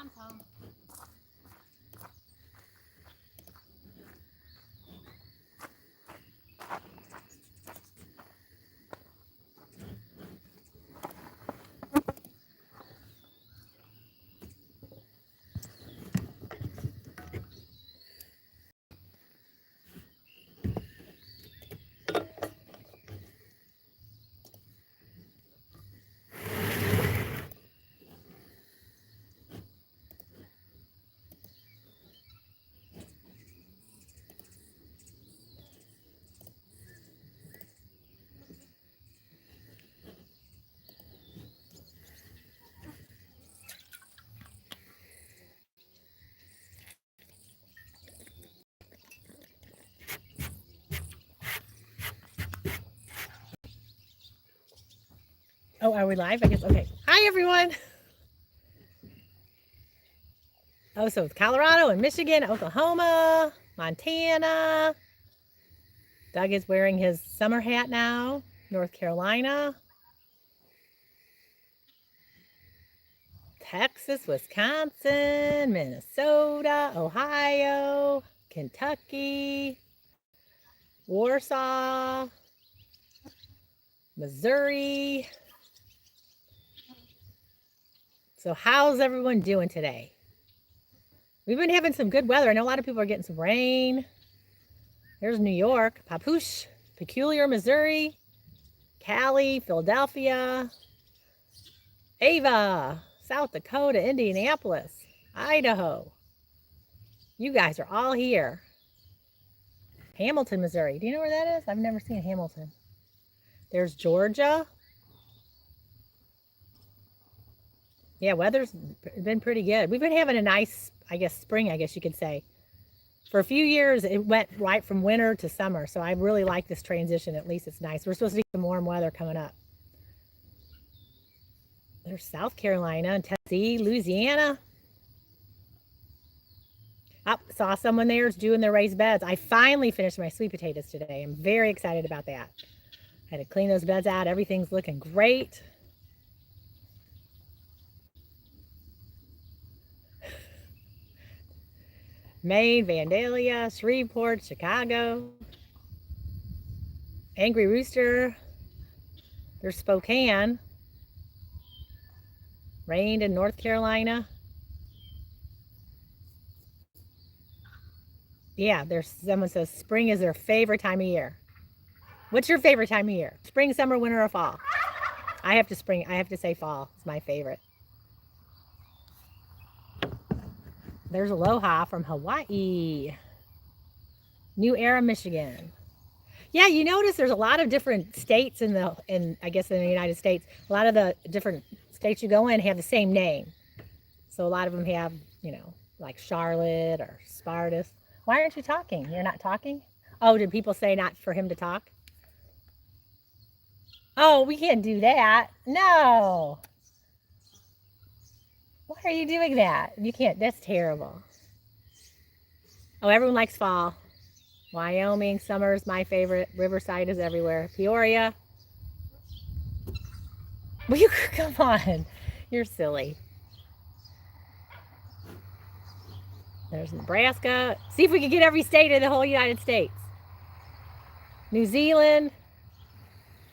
Mom's home. Oh, are we live? I guess. Okay. Hi, everyone. Oh, so it's Colorado and Michigan, Oklahoma, Montana. Doug is wearing his summer hat now. North Carolina, Texas, Wisconsin, Minnesota, Ohio, Kentucky, Warsaw, Missouri. So, how's everyone doing today? We've been having some good weather. I know a lot of people are getting some rain. There's New York, Papoose, Peculiar, Missouri, Cali, Philadelphia, Ava, South Dakota, Indianapolis, Idaho. You guys are all here. Hamilton, Missouri. Do you know where that is? I've never seen Hamilton. There's Georgia. Yeah, weather's been pretty good. We've been having a nice, I guess, spring, I guess you could say. For a few years, it went right from winter to summer. So I really like this transition. At least it's nice. We're supposed to get some warm weather coming up. There's South Carolina and Tennessee, Louisiana. Oh, saw someone there's doing their raised beds. I finally finished my sweet potatoes today. I'm very excited about that. I had to clean those beds out. Everything's looking great. Maine, Vandalia, Shreveport, Chicago. Angry Rooster. There's Spokane. Rained in North Carolina. Yeah, there's someone says spring is their favorite time of year. What's your favorite time of year? Spring, summer, winter, or fall? I have to say fall. It's my favorite. There's Aloha from Hawaii. New Era, Michigan. Yeah, you notice there's a lot of different states in the United States. A lot of the different states you go in have the same name. So a lot of them have, like Charlotte or Spartus. Why aren't you talking? You're not talking? Oh, did people say not for him to talk? Oh, we can't do that. No. Why are you doing that? You can't. That's terrible. Oh, everyone likes fall. Wyoming, summer's my favorite. Riverside is everywhere. Peoria. Will you come on? You're silly. There's Nebraska. See if we can get every state in the whole United States. New Zealand.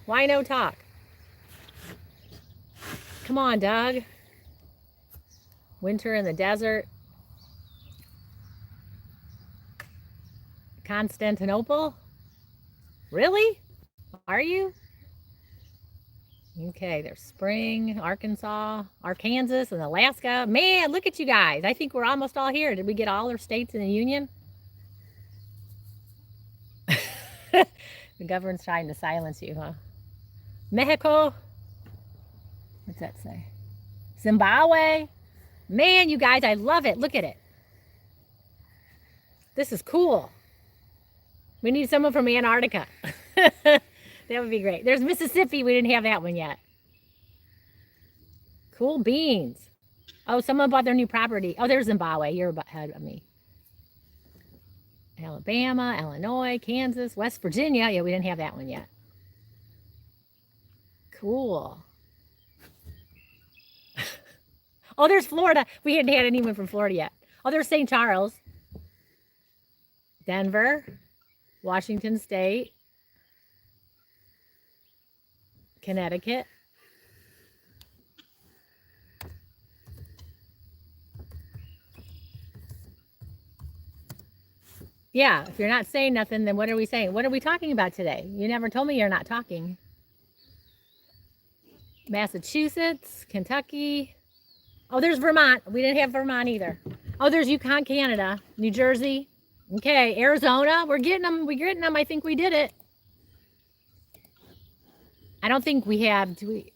Why no talk? Come on, Doug. Winter in the desert. Constantinople? Really? Are you? Okay, there's spring, Arkansas, Arkansas, and Alaska. Man, look at you guys. I think we're almost all here. Did we get all our states in the union? The government's trying to silence you, huh? Mexico. What's that say? Zimbabwe. Man, you guys, I love it. Look at it. This is cool. We need someone from Antarctica. That would be great. There's Mississippi. We didn't have that one yet. Cool beans. Oh, someone bought their new property. Oh, there's Zimbabwe. You're ahead of me. Alabama, Illinois, Kansas, West Virginia. Yeah, we didn't have that one yet. Cool. Oh, there's Florida. We hadn't had anyone from Florida yet. Oh, there's St. Charles, Denver, Washington State, Connecticut. Yeah, if you're not saying nothing, then what are we saying? What are we talking about today? You never told me you're not talking. Massachusetts, Kentucky. Oh, there's Vermont. We didn't have Vermont either. Oh, there's Yukon, Canada, New Jersey. Okay, Arizona. We're getting them. We're getting them. I think we did it. I don't think we have. Do we?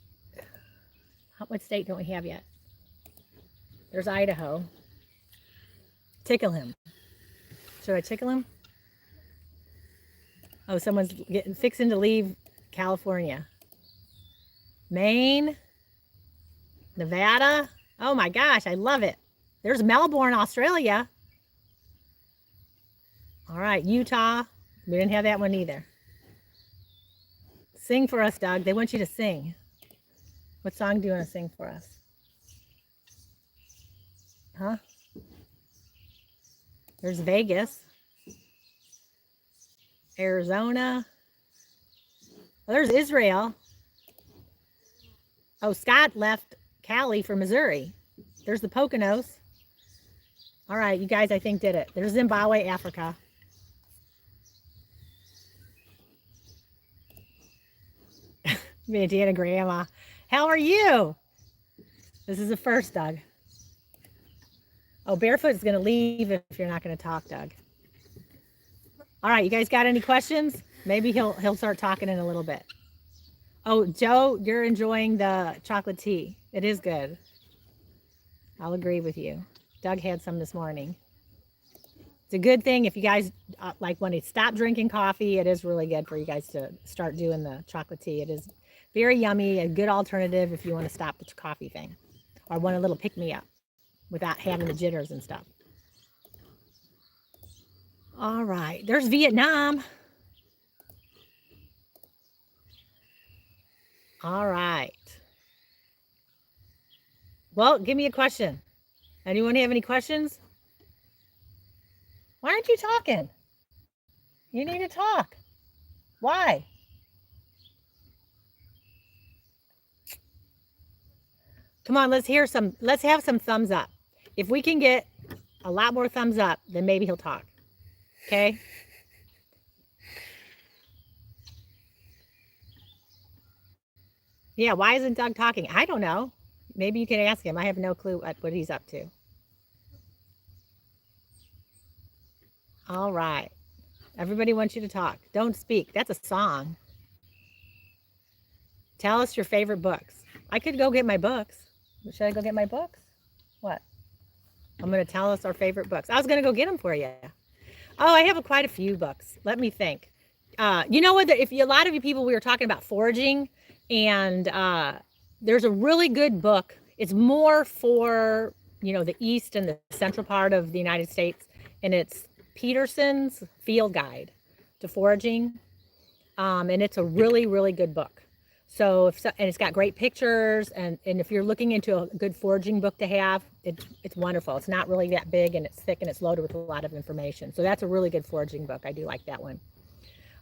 What state don't we have yet? There's Idaho. Tickle him. Should I tickle him? Oh, someone's fixing to leave California. Maine. Nevada. Oh my gosh, I love it. There's Melbourne, Australia. All right, Utah. We didn't have that one either. Sing for us, Doug. They want you to sing. What song do you want to sing for us? Huh? There's Vegas. Arizona. Oh, there's Israel. Oh, Scott left Cali for Missouri. There's the Poconos. All right, you guys, I think did it. There's Zimbabwe, Africa. Me, Dad and Grandma. How are you? This is the first, Doug. Oh, Barefoot is going to leave if you're not going to talk, Doug. All right, you guys got any questions? Maybe he'll start talking in a little bit. Oh, Joe, you're enjoying the chocolate tea. It is good. I'll agree with you. Doug had some this morning. It's a good thing if you guys like when you stop drinking coffee, it is really good for you guys to start doing the chocolate tea. It is very yummy, a good alternative if you want to stop the coffee thing or want a little pick-me-up without having the jitters and stuff. All right, there's Vietnam. All right. Well, give me a question. Anyone have any questions? Why aren't you talking? You need to talk. Why? Come on, let's have some thumbs up. If we can get a lot more thumbs up, then maybe he'll talk. Okay? Yeah, why isn't Doug talking? I don't know. Maybe you can ask him. I have no clue what he's up to. All right. Everybody wants you to talk. Don't speak. That's a song. Tell us your favorite books. I could go get my books. Should I go get my books? What? I'm going to tell us our favorite books. I was going to go get them for you. Oh, I have quite a few books. Let me think. You know what? A lot of you people, we were talking about foraging, and there's a really good book. It's more for, the east and the central part of the United States, and it's Peterson's Field Guide to Foraging, and it's a really, really good book. So, and it's got great pictures, and if you're looking into a good foraging book to have, it's wonderful. It's not really that big, and it's thick, and it's loaded with a lot of information. So that's a really good foraging book. I do like that one.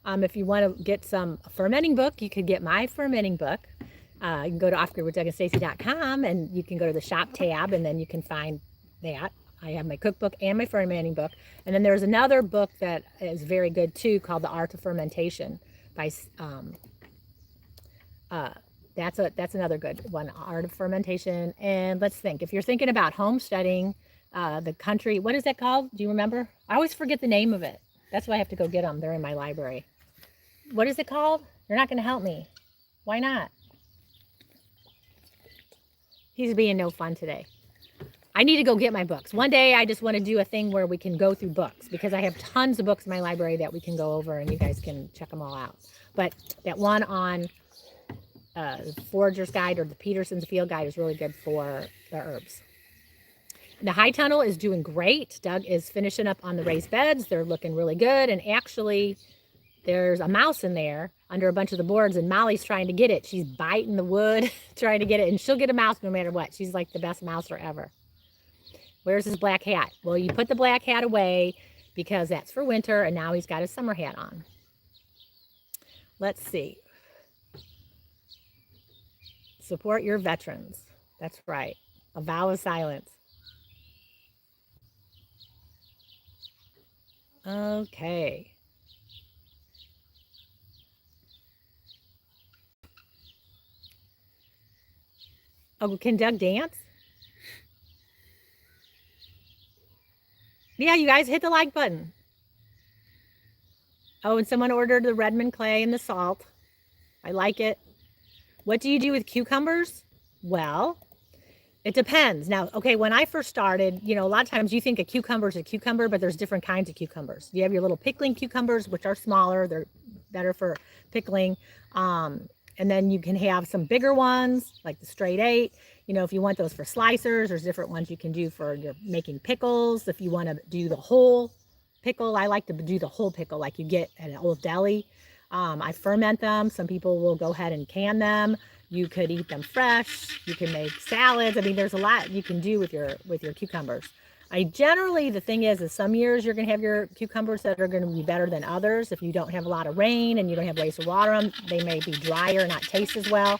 If you want to get some fermenting book, you could get my fermenting book. You can go to offgridwithdougandstacy.com, and you can go to the shop tab, and then you can find that. I have my cookbook and my fermenting book. And then there's another book that is very good too, called The Art of Fermentation by that's another good one, Art of Fermentation. And let's think, if you're thinking about homesteading, the country, what is that called? Do you remember? I always forget the name of it. That's why I have to go get them. They're in my library. What is it called? You're not going to help me. Why not? He's being no fun today. I need to go get my books. One day I just want to do a thing where we can go through books, because I have tons of books in my library that we can go over, and you guys can check them all out. But that one on the Forager's Guide or the Peterson's Field Guide is really good for the herbs. The high tunnel is doing great. Doug is finishing up on the raised beds. They're looking really good. And actually, there's a mouse in there. under a bunch of the boards, and Molly's trying to get it. She's biting the wood, trying to get it, and she'll get a mouse no matter what. She's like the best mouser ever. Where's his black hat? Well, you put the black hat away because that's for winter, and now he's got his summer hat on. Let's see. Support your veterans. That's right. A vow of silence. Okay. Oh, can Doug dance? Yeah, you guys hit the like button. Oh, and someone ordered the Redmond clay and the salt. I like it. What do you do with cucumbers? Well, it depends. Now, okay, when I first started, you know, a lot of times you think a cucumber is a cucumber, but there's different kinds of cucumbers. You have your little pickling cucumbers, which are smaller. They're better for pickling. And then you can have some bigger ones, like the straight 8. You know, if you want those for slicers, there's different ones you can do for your making pickles. If you want to do the whole pickle, I like to do the whole pickle like you get at an old deli. I ferment them. Some people will go ahead and can them. You could eat them fresh. You can make salads. I mean, there's a lot you can do with your cucumbers. I generally, the thing is some years you're going to have your cucumbers that are going to be better than others. If you don't have a lot of rain and you don't have ways to water them, they may be drier, not taste as well.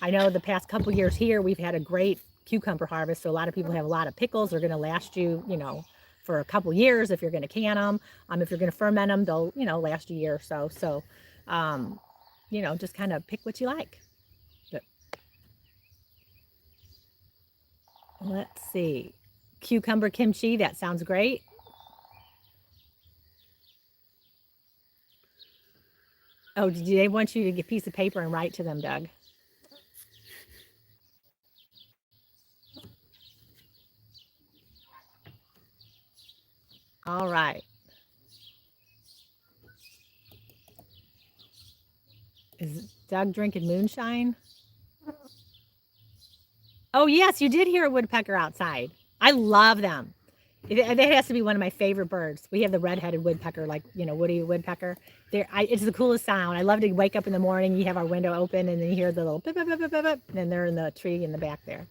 I know the past couple years here, we've had a great cucumber harvest. So a lot of people have a lot of pickles. They're going to last you, you know, for a couple years if you're going to can them. If you're going to ferment them, they'll, you know, last a year or so. So, you know, just kind of pick what you like. But let's see. Cucumber kimchi, that sounds great. Oh, do they want you to get a piece of paper and write to them, Doug? All right. Is Doug drinking moonshine? Oh, yes, you did hear a woodpecker outside. I love them. That has to be one of my favorite birds. We have the red-headed woodpecker, like, you know, Woody Woodpecker. It's the coolest sound. I love to wake up in the morning, you have our window open, and then you hear the little bip, bip, bip, bip, bip, bip, and they're in the tree in the back there.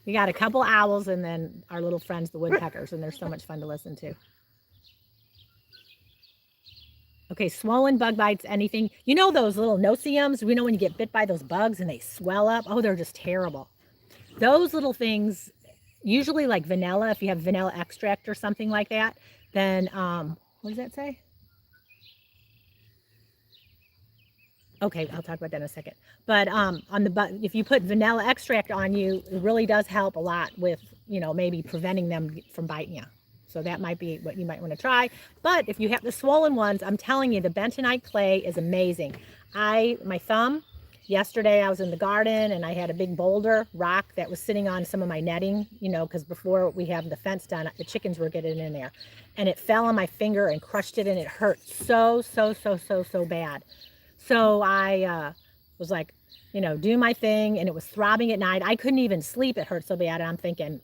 We got a couple owls and then our little friends, the woodpeckers, and they're so much fun to listen to. Okay, swollen bug bites, anything. You know those little no-see-ums? We know when you get bit by those bugs and they swell up? Oh, they're just terrible. Those little things, usually like vanilla, if you have vanilla extract or something like that, then, what does that say? Okay, I'll talk about that in a second. But if you put vanilla extract on you, it really does help a lot with, you know, maybe preventing them from biting you. So that might be what you might want to try. But if you have the swollen ones, I'm telling you, the bentonite clay is amazing. My thumb, yesterday I was in the garden and I had a big boulder rock that was sitting on some of my netting, you know, because before we have the fence done, the chickens were getting in there. And it fell on my finger and crushed it, and it hurt so bad. So I was like, you know, do my thing, and it was throbbing at night. I couldn't even sleep. It hurt so bad. And I'm thinking,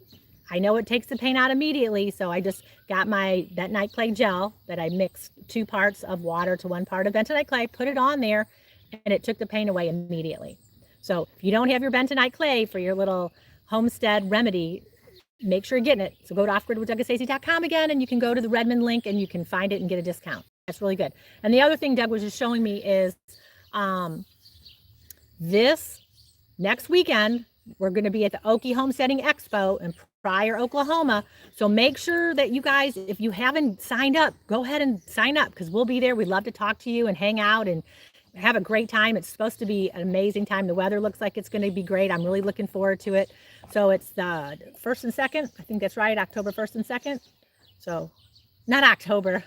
I know it takes the pain out immediately. So I just got my bentonite clay gel that I mixed 2 parts of water to 1 part of bentonite clay, put it on there, and it took the pain away immediately. So if you don't have your bentonite clay for your little homestead remedy, make sure you're getting it. So go to offgridwithdougandstacy.com again, and you can go to the Redmond link and you can find it and get a discount. That's really good. And the other thing Doug was just showing me is this next weekend, we're going to be at the Okie Homesteading Expo in Pryor, Oklahoma. So make sure that you guys, if you haven't signed up, go ahead and sign up, because we'll be there. We'd love to talk to you and hang out and have a great time. It's supposed to be an amazing time. The weather looks like it's going to be great. I'm really looking forward to it. So it's the 1st and 2nd. I think that's right, October 1st and 2nd. So not October.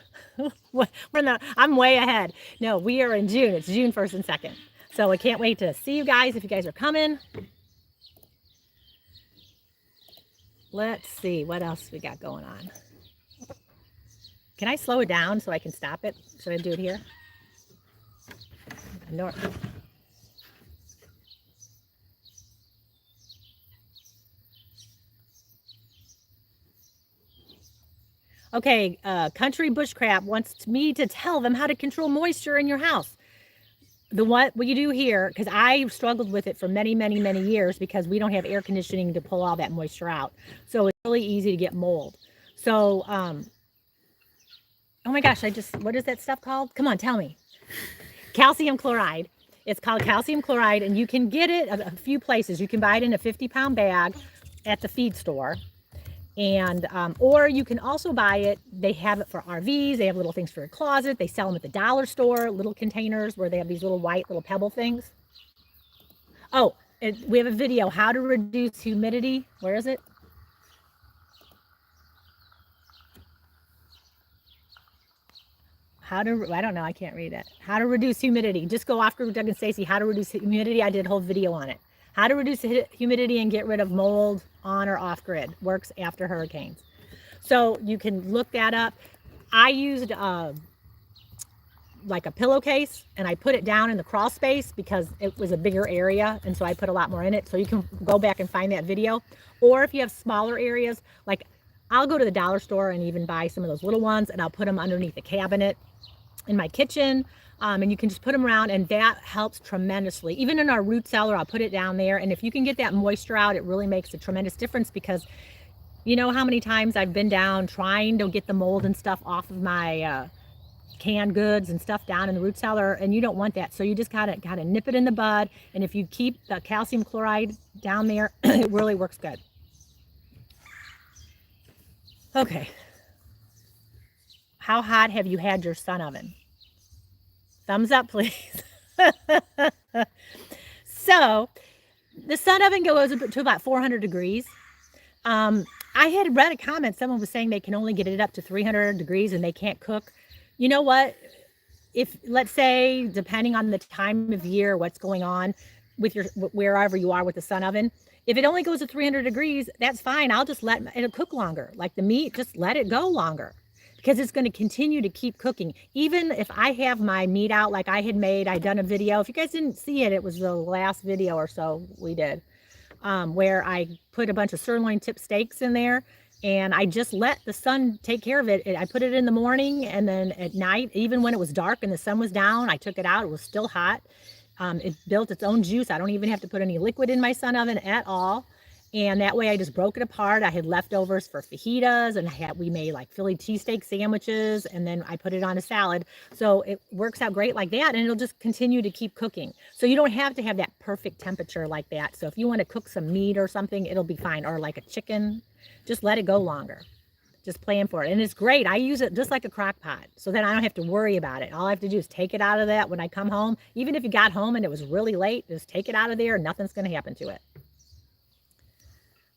I'm way ahead. No, we are in June. It's June 1st and 2nd. So I can't wait to see you guys if you guys are coming. Let's see what else we got going on. Can I slow it down so I can stop it? Should I do it here? No. Okay, Country Bushcraft wants me to tell them how to control moisture in your house. what you do here, because I struggled with it for many, many, many years because we don't have air conditioning to pull all that moisture out. So it's really easy to get mold. So, oh my gosh, what is that stuff called? Come on, tell me. Calcium chloride. It's called calcium chloride, and you can get it a few places. You can buy it in a 50-pound bag at the feed store. And or you can also buy it. They have it for RVs. They have little things for your closet. They sell them at the dollar store, little containers where they have these little white little pebble things. Oh, we have a video, how to reduce humidity. Where is it? I don't know, I can't read it. How to reduce humidity. Just go after Doug and Stacy, how to reduce humidity. I did a whole video on it. How to reduce humidity and get rid of mold on or off grid. Works after hurricanes. So you can look that up. I used like a pillowcase, and I put it down in the crawl space because it was a bigger area, and so I put a lot more in it. So you can go back and find that video. Or if you have smaller areas, like I'll go to the dollar store and even buy some of those little ones, and I'll put them underneath the cabinet in my kitchen, and you can just put them around, and that helps tremendously. Even in our root cellar, I'll put it down there, and if you can get that moisture out, it really makes a tremendous difference, because you know how many times I've been down trying to get the mold and stuff off of my canned goods and stuff down in the root cellar, and you don't want that. So you just gotta nip it in the bud, and if you keep the calcium chloride down there, it really works good. Okay. How hot have you had your sun oven? Thumbs up, please. So the sun oven goes to about 400 degrees. I had read a comment, someone was saying they can only get it up to 300 degrees and they can't cook. You know what? If, let's say, depending on the time of year, what's going on with your, wherever you are with the sun oven, if it only goes to 300 degrees, that's fine. I'll just let it cook longer. Like the meat, just let it go longer, because it's going to continue to keep cooking. Even if I have my meat out, like I had made, I'd done a video. If you guys didn't see it, it was the last video or so we did, where I put a bunch of sirloin tip steaks in there, and I just let the sun take care of it. I put it in the morning, and then at night, even when it was dark and the sun was down, I took it out. It was still hot. It built its own juice. I don't even have to put any liquid in my sun oven at all. And that way I just broke it apart. I had leftovers for fajitas, and we made like Philly cheesesteak sandwiches, and then I put it on a salad. So it works out great like that, and it'll just continue to keep cooking. So you don't have to have that perfect temperature like that. So if you want to cook some meat or something, it'll be fine. Or like a chicken, just let it go longer. Just plan for it. And it's great. I use it just like a crock pot, so then I don't have to worry about it. All I have to do is take it out of that when I come home. Even if you got home and it was really late, just take it out of there and nothing's going to happen to it.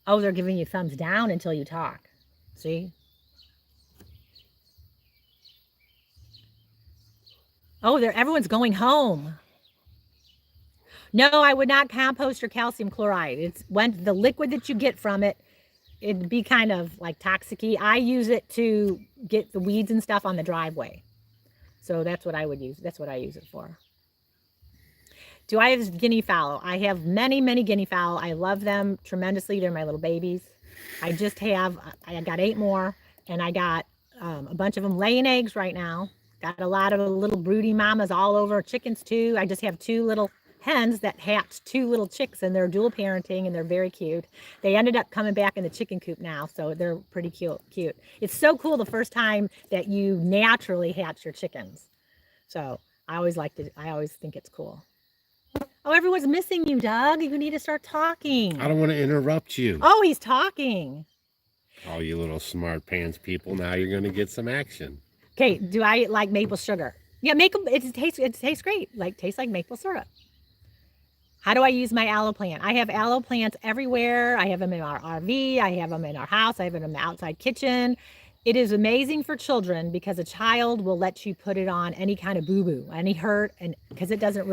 Oh, they're giving you thumbs down until you talk. See? Oh, everyone's going home. No, I would not compost your calcium chloride. It's when the liquid that you get from it, it'd be kind of like toxic-y. I use it to get the weeds and stuff on the driveway. So that's what I would use. That's what I use it for. Do I have guinea fowl? I have many, many guinea fowl. I love them tremendously. They're my little babies. I got 8 more, and I got a bunch of them laying eggs right now. Got a lot of little broody mamas all over, chickens too. I just have 2 little hens that hatched 2 little chicks, and they're dual parenting, and they're very cute. They ended up coming back in the chicken coop now, so they're pretty cute. It's so cool the first time that you naturally hatch your chickens. So I always think it's cool. Oh, everyone's missing you, Doug. You need to start talking. I don't want to interrupt you. Oh, he's talking. All you little smart pants people, now you're going to get some action. Okay, do I like maple sugar? Yeah, it tastes great. Tastes like maple syrup. How do I use my aloe plant? I have aloe plants everywhere. I have them in our RV. I have them in our house. I have them in the outside kitchen. It is amazing for children because a child will let you put it on any kind of boo-boo, any hurt, and because it doesn't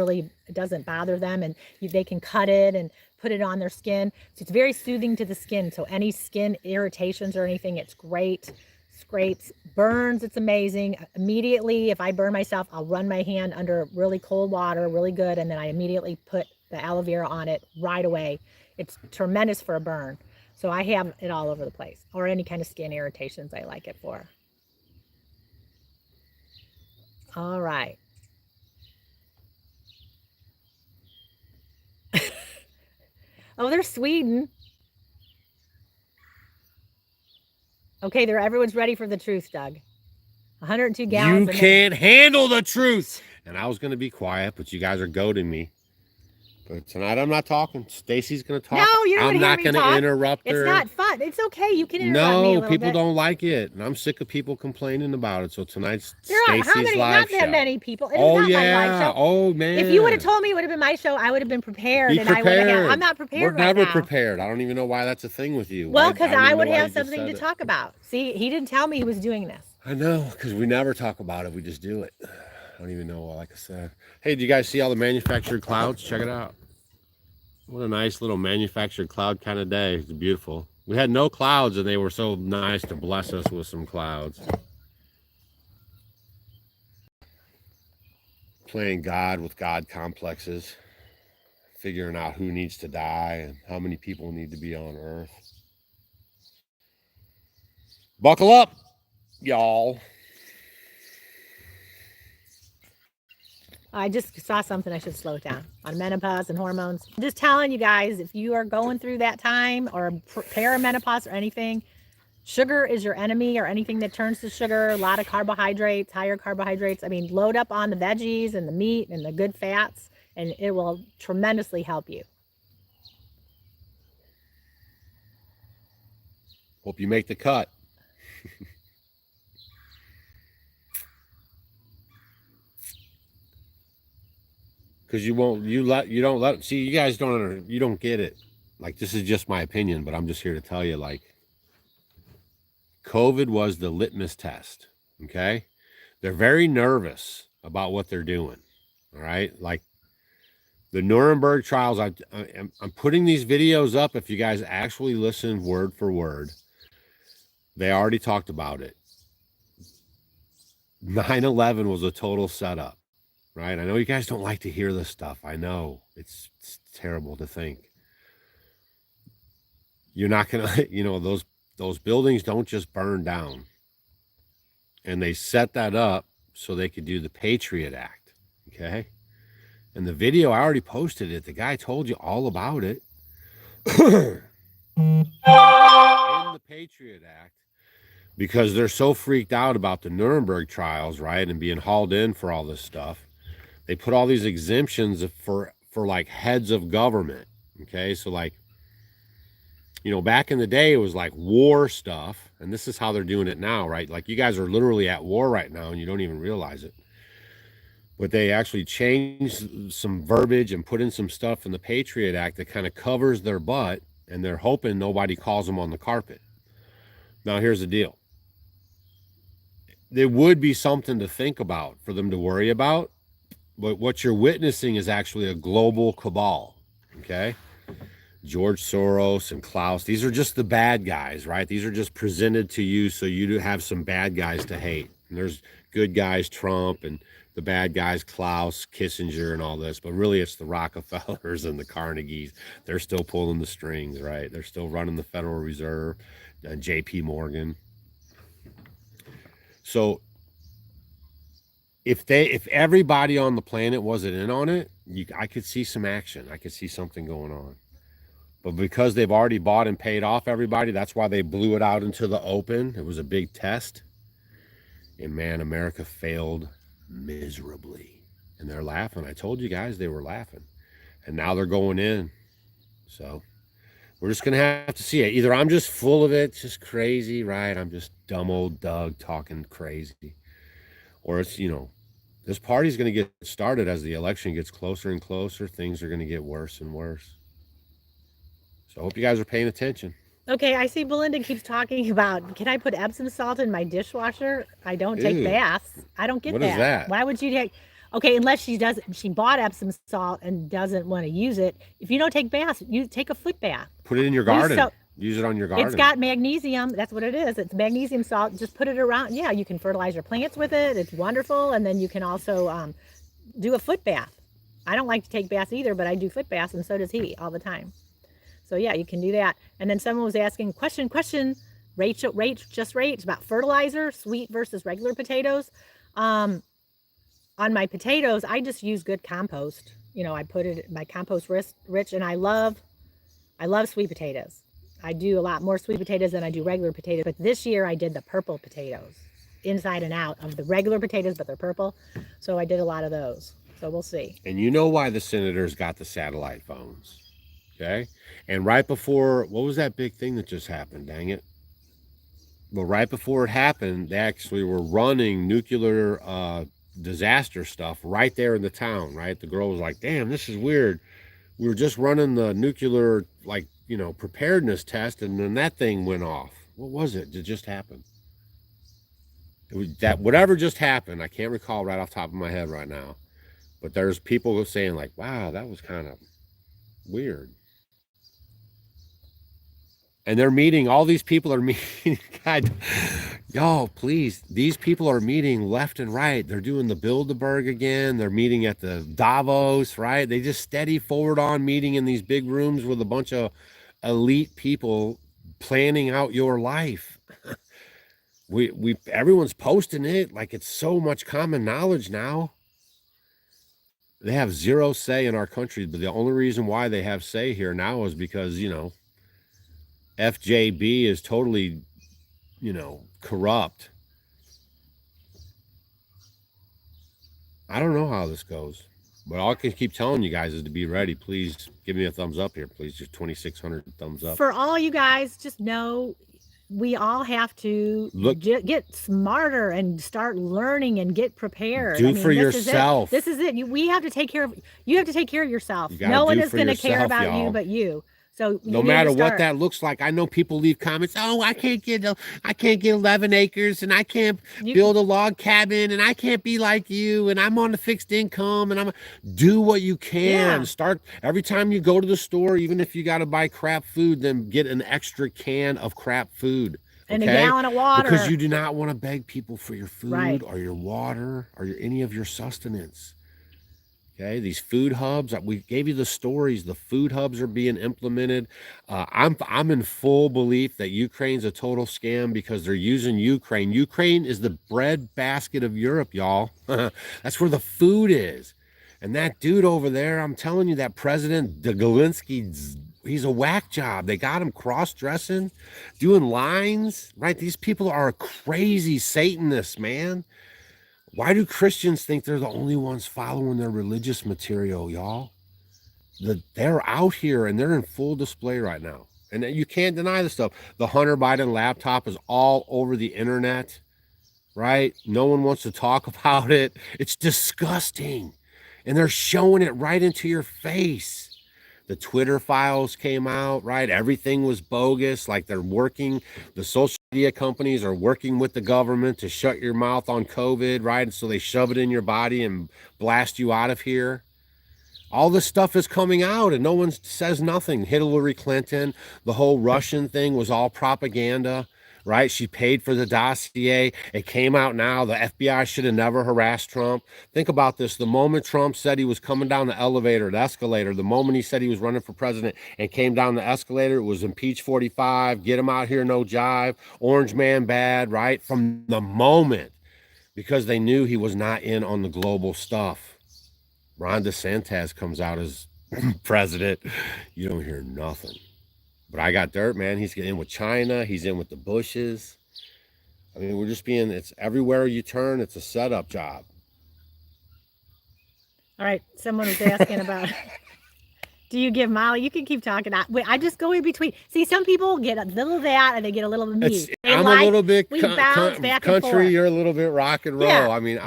bother them, and they can cut it and put it on their skin. So it's very soothing to the skin. So any skin irritations or anything, it's great. Scrapes, burns, it's amazing. Immediately, if I burn myself, I'll run my hand under really cold water, really good, and then I immediately put the aloe vera on it right away. It's tremendous for a burn. So I have it all over the place, or any kind of skin irritations I like it for. All right. Oh, there's Sweden. Okay, everyone's ready for the truth, Doug. 102 gallons. You can't handle the truth. And I was going to be quiet, but you guys are goading me. But tonight I'm not talking. Stacy's going to talk. No, you don't I'm not going to interrupt her. It's not fun. It's okay. You can interrupt me a No, little people bit. don't like it. And I'm sick of people complaining about it. So tonight's Stacy's live show. Not that many people. Oh, yeah. My live show. Oh, man. If you would have told me it would have been my show, I would have been prepared. Be prepared. I'm not prepared. We're never prepared. I don't even know why that's a thing with you. Well, because I would have something to talk about. See, he didn't tell me he was doing this. I know, because we never talk about it. We just do it. I don't even know, like I said. Hey, do you guys see all the manufactured clouds? Check it out. What a nice little manufactured cloud kind of day. It's beautiful. We had no clouds, and they were so nice to bless us with some clouds. Playing God with God complexes. Figuring out who needs to die and how many people need to be on Earth. Buckle up, y'all. I just saw something. I should slow it down on menopause and hormones. I'm just telling you guys, if you are going through that time or perimenopause or anything, sugar is your enemy, or anything that turns to sugar. A lot of carbohydrates, higher carbohydrates. I mean, load up on the veggies and the meat and the good fats, and it will tremendously help you. Hope you make the cut. Because you don't let, see, you guys you don't get it. Like, this is just my opinion, but I'm just here to tell you, like, COVID was the litmus test, okay? They're very nervous about what they're doing, all right? Like, the Nuremberg trials, I'm putting these videos up. If you guys actually listen word for word, they already talked about it. 9/11 was a total setup. Right? I know you guys don't like to hear this stuff. I know it's terrible to think. You're not going to, those buildings don't just burn down. And they set that up so they could do the Patriot Act. Okay. And the video, I already posted it. The guy told you all about it. In the Patriot Act, because they're so freaked out about the Nuremberg trials, right? And being hauled in for all this stuff. They put all these exemptions for like heads of government. Okay. So like, back in the day, it was like war stuff. And this is how they're doing it now, right? Like, you guys are literally at war right now and you don't even realize it. But they actually changed some verbiage and put in some stuff in the Patriot Act that kind of covers their butt. And they're hoping nobody calls them on the carpet. Now, here's the deal. There would be something to think about for them to worry about. But what you're witnessing is actually a global cabal, okay? George Soros and Klaus, these are just the bad guys, right? These are just presented to you so you do have some bad guys to hate. And there's good guys, Trump, and the bad guys, Klaus, Kissinger, and all this. But really, it's the Rockefellers and the Carnegies. They're still pulling the strings, right? They're still running the Federal Reserve and J.P. Morgan. So if everybody on the planet wasn't in on it, I could see some action. I could see something going on. But because they've already bought and paid off everybody, that's why they blew it out into the open. It was a big test. And man, America failed miserably. And they're laughing. I told you guys they were laughing. And now they're going in. So we're just going to have to see it. Either I'm just full of it, just crazy, right? I'm just dumb old Doug talking crazy. Or it's, this party's going to get started as the election gets closer and closer. Things are going to get worse and worse. So I hope you guys are paying attention. Okay, I see Belinda keeps talking about, can I put Epsom salt in my dishwasher? I don't take baths. I don't get that. What is that? Why would you take, okay, unless she bought Epsom salt and doesn't want to use it. If you don't take baths, you take a foot bath. Put it in your garden. Use it on your garden. It's got magnesium. That's what it is. It's magnesium salt. Just put it around. Yeah, you can fertilize your plants with it. It's wonderful. And then you can also do a foot bath. I don't like to take baths either, but I do foot baths, and so does he all the time. So yeah, you can do that. And then someone was asking, question, Rachel, about fertilizer, sweet versus regular potatoes. On my potatoes, I just use good compost. I put it, my compost rich, and I love I love sweet potatoes. I do a lot more sweet potatoes than I do regular potatoes. But this year I did the purple potatoes, inside and out of the regular potatoes, but they're purple. So I did a lot of those. So we'll see. And you know why the senators got the satellite phones. Okay. And right before, what was that big thing that just happened? Dang it. Well, right before it happened, they actually were running nuclear disaster stuff right there in the town, right? The girl was like, damn, this is weird. We were just running the nuclear, like, preparedness test, and then that thing went off. What was it? It just happened. It was that whatever just happened, I can't recall right off the top of my head right now. But there's people saying, like, wow, that was kind of weird. And they're meeting, all these people are meeting. God, y'all, please, these people are meeting left and right. They're doing the Bilderberg again. They're meeting at the Davos, right? They just steady forward on meeting in these big rooms with a bunch of elite people planning out your life. we everyone's posting it like it's so much common knowledge now. They have zero say in our country, but the only reason why they have say here now is because, FJB is totally, corrupt. I don't know how this goes, but all I can keep telling you guys is to be ready. Please give me a thumbs up here, please. Just 2,600 thumbs up. For all you guys, just know we all have to get smarter and start learning and get prepared. Do for yourself. This is it. We have to take care of you. Have to take care of yourself. No one is going to care about you but you. So no matter what that looks like, I know people leave comments. Oh, I can't get 11 acres, and I can't build a log cabin, and I can't be like you, and I'm on the fixed income, and do what you can. Start every time you go to the store, even if you got to buy crap food, then get an extra can of crap food. And a gallon of water. Because you do not want to beg people for your food or your water or any of your sustenance. Okay, these food hubs, we gave you the stories. The food hubs are being implemented. I'm in full belief that Ukraine's a total scam because they're using Ukraine. Ukraine is the bread basket of Europe, y'all. That's where the food is. And that dude over there, I'm telling you, that President Zelensky, he's a whack job. They got him cross-dressing, doing lines, right? These people are crazy Satanists, man. Why do Christians think they're the only ones following their religious material, y'all? They're out here and they're in full display right now. And you can't deny this stuff. The Hunter Biden laptop is all over the internet, right? No one wants to talk about it. It's disgusting. And they're showing it right into your face. The Twitter files came out, right? Everything was bogus. Like they're working, the social media companies are working with the government to shut your mouth on COVID, right? And so they shove it in your body and blast you out of here. All this stuff is coming out and no one says nothing. Hillary Clinton, the whole Russian thing was all propaganda, right? She paid for the dossier. It came out now. The FBI should have never harassed Trump. Think about this. The moment Trump said he was coming down the elevator, the escalator, the moment he said he was running for president and came down the escalator, it was impeach 45, get him out here, no jive, orange man bad, right? From the moment, because they knew he was not in on the global stuff. Ron DeSantis comes out as president. You don't hear nothing. But I got dirt, man. He's in with China. He's in with the Bushes. I mean, it's everywhere you turn, it's a setup job. All right. Someone was asking about, do you give Molly? You can keep talking. I just go in between. See, some people get a little of that and they get a little of me. I'm a little bit country. You're a little bit rock and roll. Yeah. I mean,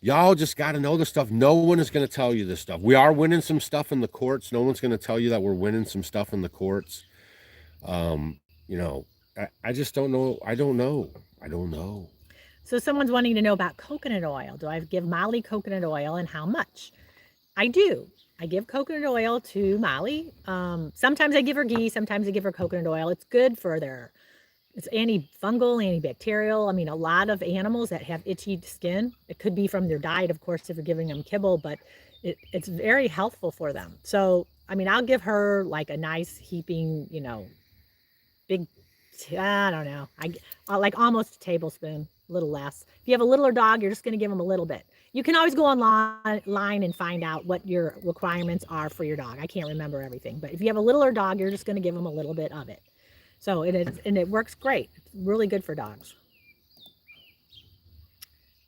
y'all just got to know the stuff. No one is going to tell you this stuff. We are winning some stuff in the courts. No one's going to tell you that we're winning some stuff in the courts. I just don't know. I don't know. So someone's wanting to know about coconut oil. Do I give Molly coconut oil and how much? I do. I give coconut oil to Molly. Sometimes I give her ghee. Sometimes I give her coconut oil. It's good for it's antifungal, antibacterial. I mean, a lot of animals that have itchy skin, it could be from their diet, of course, if you're giving them kibble, but it's very healthful for them. So, I mean, I'll give her like a nice heaping, big, I don't know, like almost a tablespoon. a little less. If you have a littler dog, you're just going to give them a little bit. You can always go online and find out what your requirements are for your dog. I can't remember everything, but if you have a littler dog, you're just going to give them a little bit of it. So it works great. It's really good for dogs.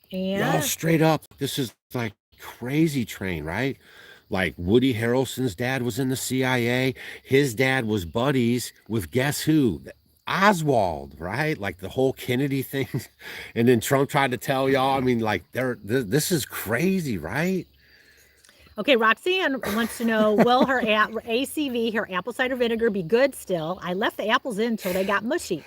Y'all, And straight up, this is like crazy train, right? Like Woody Harrelson's dad was in the CIA. His dad was buddies with guess who? Oswald, right? Like the whole Kennedy thing. And then Trump tried to tell y'all. I mean, like, this is crazy, right? okay, Roxanne wants to know, will her ACV, her apple cider vinegar, be good still? I left the apples in until they got mushy.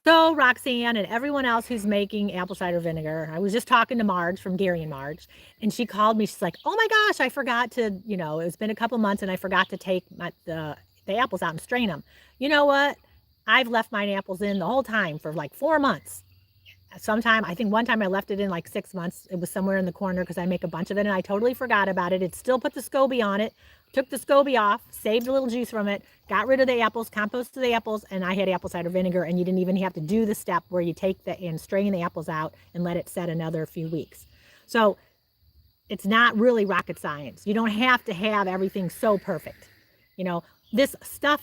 So Roxanne and everyone else who's making apple cider vinegar, I was just talking to Marge from Gary and Marge, and she called me. She's like, "Oh my gosh, I forgot to, it's been a couple months and I forgot to take the apples out and strain them." You know what? I've left my apples in the whole time for like 4 months. I think one time I left it in like 6 months. It was somewhere in the corner because I make a bunch of it and I totally forgot about it. It still put the SCOBY on it, took the SCOBY off, saved a little juice from it, got rid of the apples, composted the apples, and I had apple cider vinegar. And you didn't even have to do the step where you take and strain the apples out and let it set another few weeks. So it's not really rocket science. You don't have to have everything so perfect. This stuff,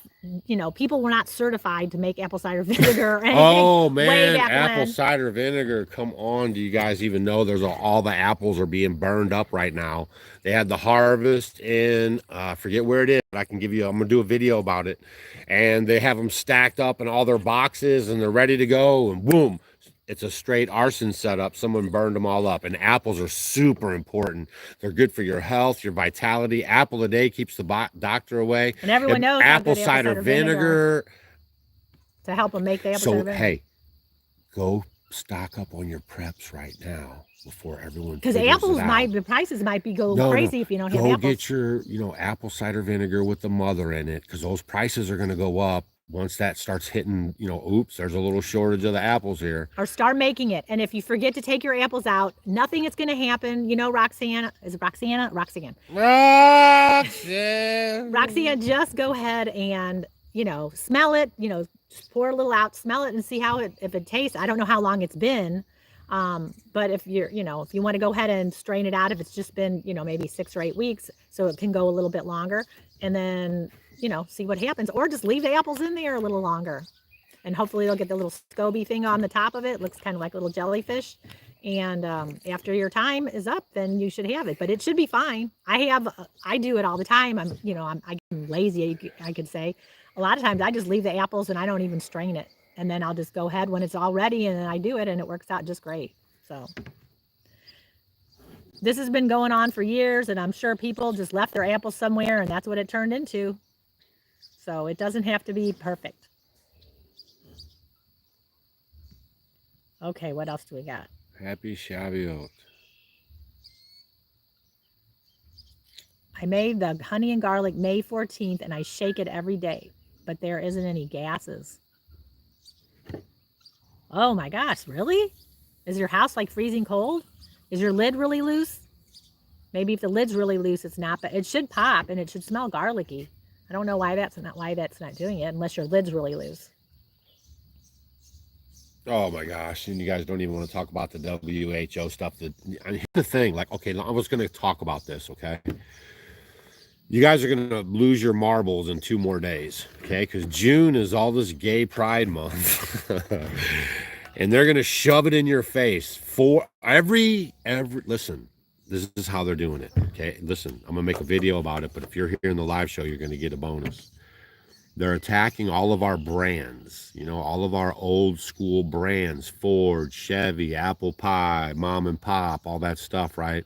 people were not certified to make apple cider vinegar or anything. Oh way man, back apple when. cider vinegar. Come on, do you guys even know there's all the apples are being burned up right now? They had the harvest in forget where it is, but I'm gonna do a video about it. And they have them stacked up in all their boxes and they're ready to go, and boom, it's a straight arson setup. Someone burned them all up. And apples are super important. They're good for your health, your vitality. Apple a day keeps the doctor away. And everyone knows apple cider vinegar to help them make the apple cider vinegar. Hey, go stock up on your preps right now before everyone. Because apples the prices might be crazy if you don't have apples. Go get your, apple cider vinegar with the mother in it, because those prices are going to go up once that starts hitting. Oops, there's a little shortage of the apples here. Or start making it. And if you forget to take your apples out, nothing is going to happen. Roxanne, is it Roxanne? Roxanne. Roxanne, just go ahead and smell it. Just pour a little out, smell it, and see if it tastes. I don't know how long it's been. But if if you want to go ahead and strain it out, if it's just been, maybe 6 or 8 weeks, so it can go a little bit longer, and then, see what happens, or just leave the apples in there a little longer, and hopefully they'll get the little SCOBY thing on the top of it. It looks kind of like a little jellyfish. And after your time is up, then you should have it, but it should be fine. I do it all the time. I'm lazy, I could say. A lot of times I just leave the apples and I don't even strain it. And then I'll just go ahead when it's all ready and then I do it and it works out just great. So this has been going on for years, and I'm sure people just left their apples somewhere and that's what it turned into. So it doesn't have to be perfect. Okay, what else do we got? Happy Shavuot. I made the honey and garlic May 14th and I shake it every day, but there isn't any gases. Oh my gosh, really? Is your house like freezing cold? Is your lid really loose? Maybe if the lid's really loose, it's not, but it should pop and it should smell garlicky. I don't know why that's not doing it, unless your lid's really loose. Oh my gosh, and you guys don't even want to talk about the WHO stuff. Here's the thing, okay, I was going to talk about this, okay? You guys are going to lose your marbles in 2 more days, okay? Because June is all this gay pride month. And they're going to shove it in your face for listen, this is how they're doing it, okay? Listen, I'm going to make a video about it, but if you're here in the live show, you're going to get a bonus. They're attacking all of our brands, all of our old school brands, Ford, Chevy, Apple Pie, Mom and Pop, all that stuff, right?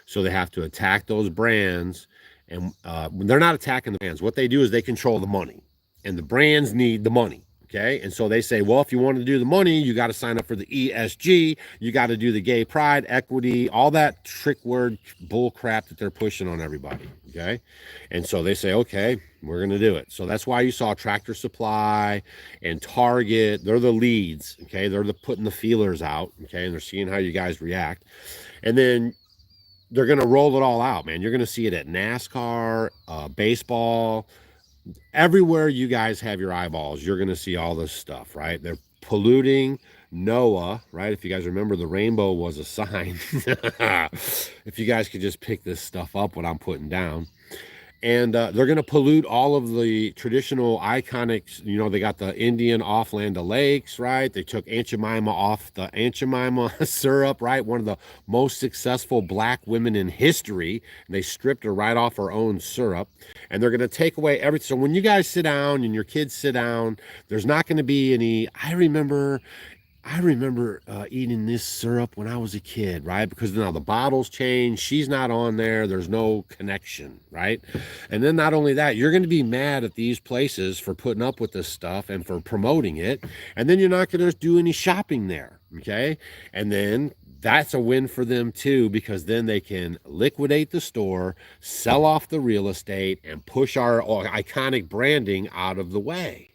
So they have to attack those brands. And they're not attacking the brands. What they do is they control the money, and the brands need the money. Okay. And so they say, well, if you want to do the money, you got to sign up for the ESG. You got to do the gay pride, equity, all that trick word bull crap that they're pushing on everybody. Okay. And so they say, okay, we're going to do it. So that's why you saw Tractor Supply and Target. They're the leads. Okay. They're putting the feelers out. Okay. And they're seeing how you guys react. And then they're going to roll it all out, man. You're going to see it at NASCAR, baseball, everywhere you guys have your eyeballs. You're going to see all this stuff, right? They're polluting Noah, right? If you guys remember, the rainbow was a sign. If you guys could just pick this stuff up, what I'm putting down. And they're going to pollute all of the traditional iconic, you know, they got the Indian offland of lakes, right? They took Aunt Jemima off the Aunt Jemima syrup, right? One of the most successful black women in history. And they stripped her right off her own syrup. And they're going to take away everything. So when you guys sit down and your kids sit down, there's not going to be any, I remember eating this syrup when I was a kid, right? Because now the bottles change. She's not on there. There's no connection, right? And then not only that, you're going to be mad at these places for putting up with this stuff and for promoting it. And then you're not going to do any shopping there, okay? And then that's a win for them too, because then they can liquidate the store, sell off the real estate, and push our iconic branding out of the way.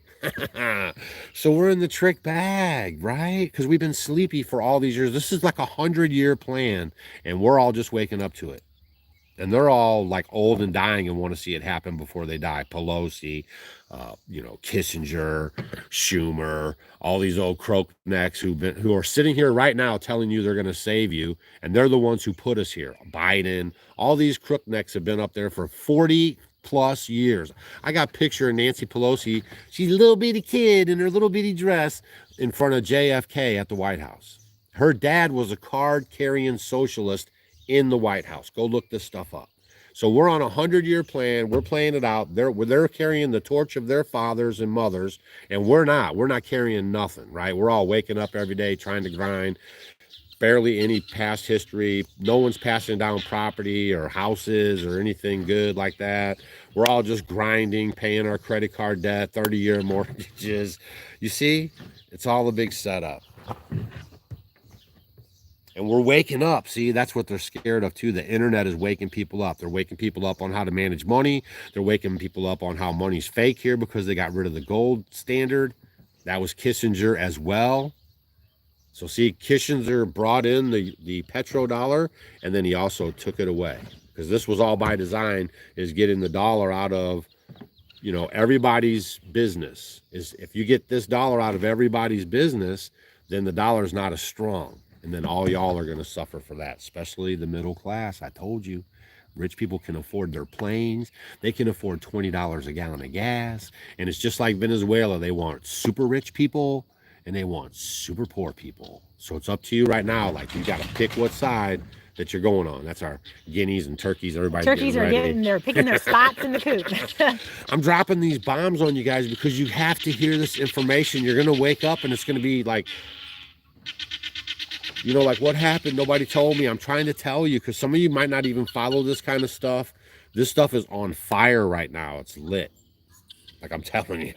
So we're in the trick bag, right? Because we've been sleepy for all these years. This is like 100-year plan, and we're all just waking up to it. And they're all like old and dying and want to see it happen before they die. Pelosi, you know, Kissinger, Schumer, all these old croak necks who are sitting here right now telling you they're going to save you, and they're the ones who put us here. Biden, all these crook necks have been up there for 40 plus years. I got a picture of Nancy Pelosi. She's a little bitty kid in her little bitty dress in front of JFK at the White House. Her dad was a card-carrying socialist in the White House. Go look this stuff up. So we're on a 100-year plan. We're playing it out. They're carrying the torch of their fathers and mothers, and we're not. We're not carrying nothing, right? We're all waking up every day trying to grind. Barely any past history. No one's passing down property or houses or anything good like that. We're all just grinding, paying our credit card debt, 30-year mortgages. You see, it's all a big setup. And we're waking up. See, that's what they're scared of too. The internet is waking people up. They're waking people up on how to manage money. They're waking people up on how money's fake here because they got rid of the gold standard. That was Kissinger as well. So see, Kissinger brought in the petrodollar, and then he also took it away, because this was all by design, is getting the dollar out of, you know, everybody's business. Is if you get this dollar out of everybody's business, then the dollar's not as strong. And then all y'all are going to suffer for that, especially the middle class. I told you, rich people can afford their planes. They can afford $20 a gallon of gas. And it's just like Venezuela. They want super rich people and they want super poor people. So it's up to you right now. Like, you got to pick what side that you're going on. That's our guineas and turkeys. Everybody's turkeys are picking their spots in the coop. I'm dropping these bombs on you guys because you have to hear this information. You're going to wake up and it's going to be like, you know, like, what happened? Nobody told me. I'm trying to tell you, because some of you might not even follow this kind of stuff. This stuff is on fire right now. It's lit. Like, I'm telling you.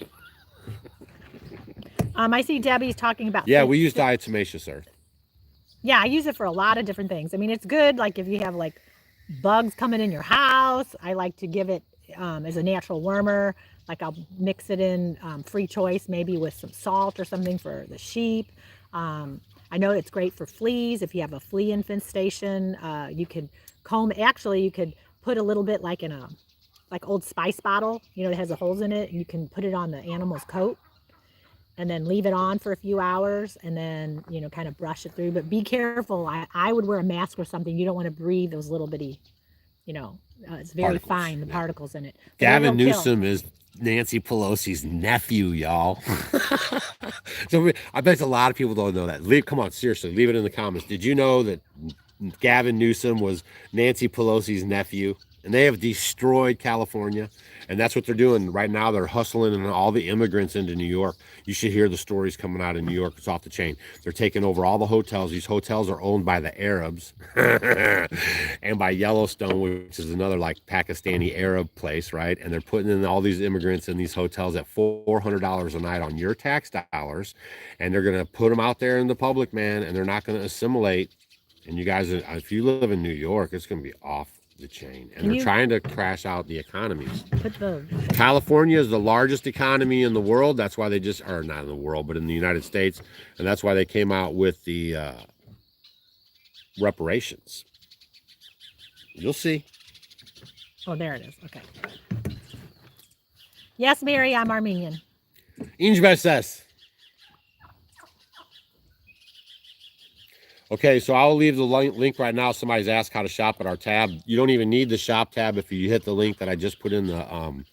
I see Debbie's talking about. Yeah, we use diatomaceous earth. Yeah, I use it for a lot of different things. I mean, it's good. Like if you have like bugs coming in your house, I like to give it as a natural wormer. Like I'll mix it in free choice, maybe with some salt or something for the sheep. I know it's great for fleas. If you have a flea infestation, you could you could put a little bit like in a Old Spice bottle, you know, it has the holes in it. You can put it on the animal's coat and then leave it on for a few hours and then, you know, kind of brush it through. But be careful. I would wear a mask or something. You don't want to breathe those little bitty, you know, it's very particles, fine, the particles in it. But Gavin Newsom is Nancy Pelosi's nephew, y'all. So I bet a lot of people don't know that. Come on, seriously, leave it in the comments. Did you know that Gavin Newsom was Nancy Pelosi's nephew? And they have destroyed California. And that's what they're doing right now. They're hustling and all the immigrants into New York. You should hear the stories coming out of New York. It's off the chain. They're taking over all the hotels. These hotels are owned by the Arabs and by Yellowstone, which is another like Pakistani Arab place, right? And they're putting in all these immigrants in these hotels at $400 a night on your tax dollars. And they're going to put them out there in the public, man. And they're not going to assimilate. And you guys, if you live in New York, it's going to be off the chain. And they're trying to crash out the economies. California is the largest economy in the world. That's why they not in the world, but in the United States. And that's why they came out with the reparations. You'll see. Oh, there it is. Okay. Yes, Mary, I'm Armenian. Inch verses. Okay, so I'll leave the link right now. Somebody's asked how to shop at our tab. You don't even need the shop tab. If you hit the link that I just put in the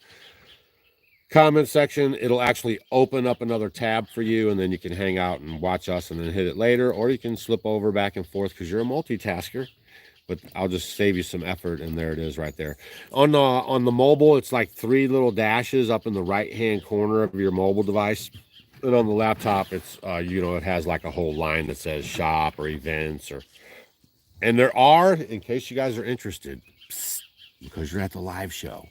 comment section, it'll actually open up another tab for you, and then you can hang out and watch us and then hit it later, or you can slip over back and forth because you're a multitasker. But I'll just save you some effort, and there it is right there. On the mobile, it's like 3 little dashes up in the right-hand corner of your mobile device. And on the laptop, it's it has like a whole line that says shop or events and there are, in case you guys are interested, because you're at the live show,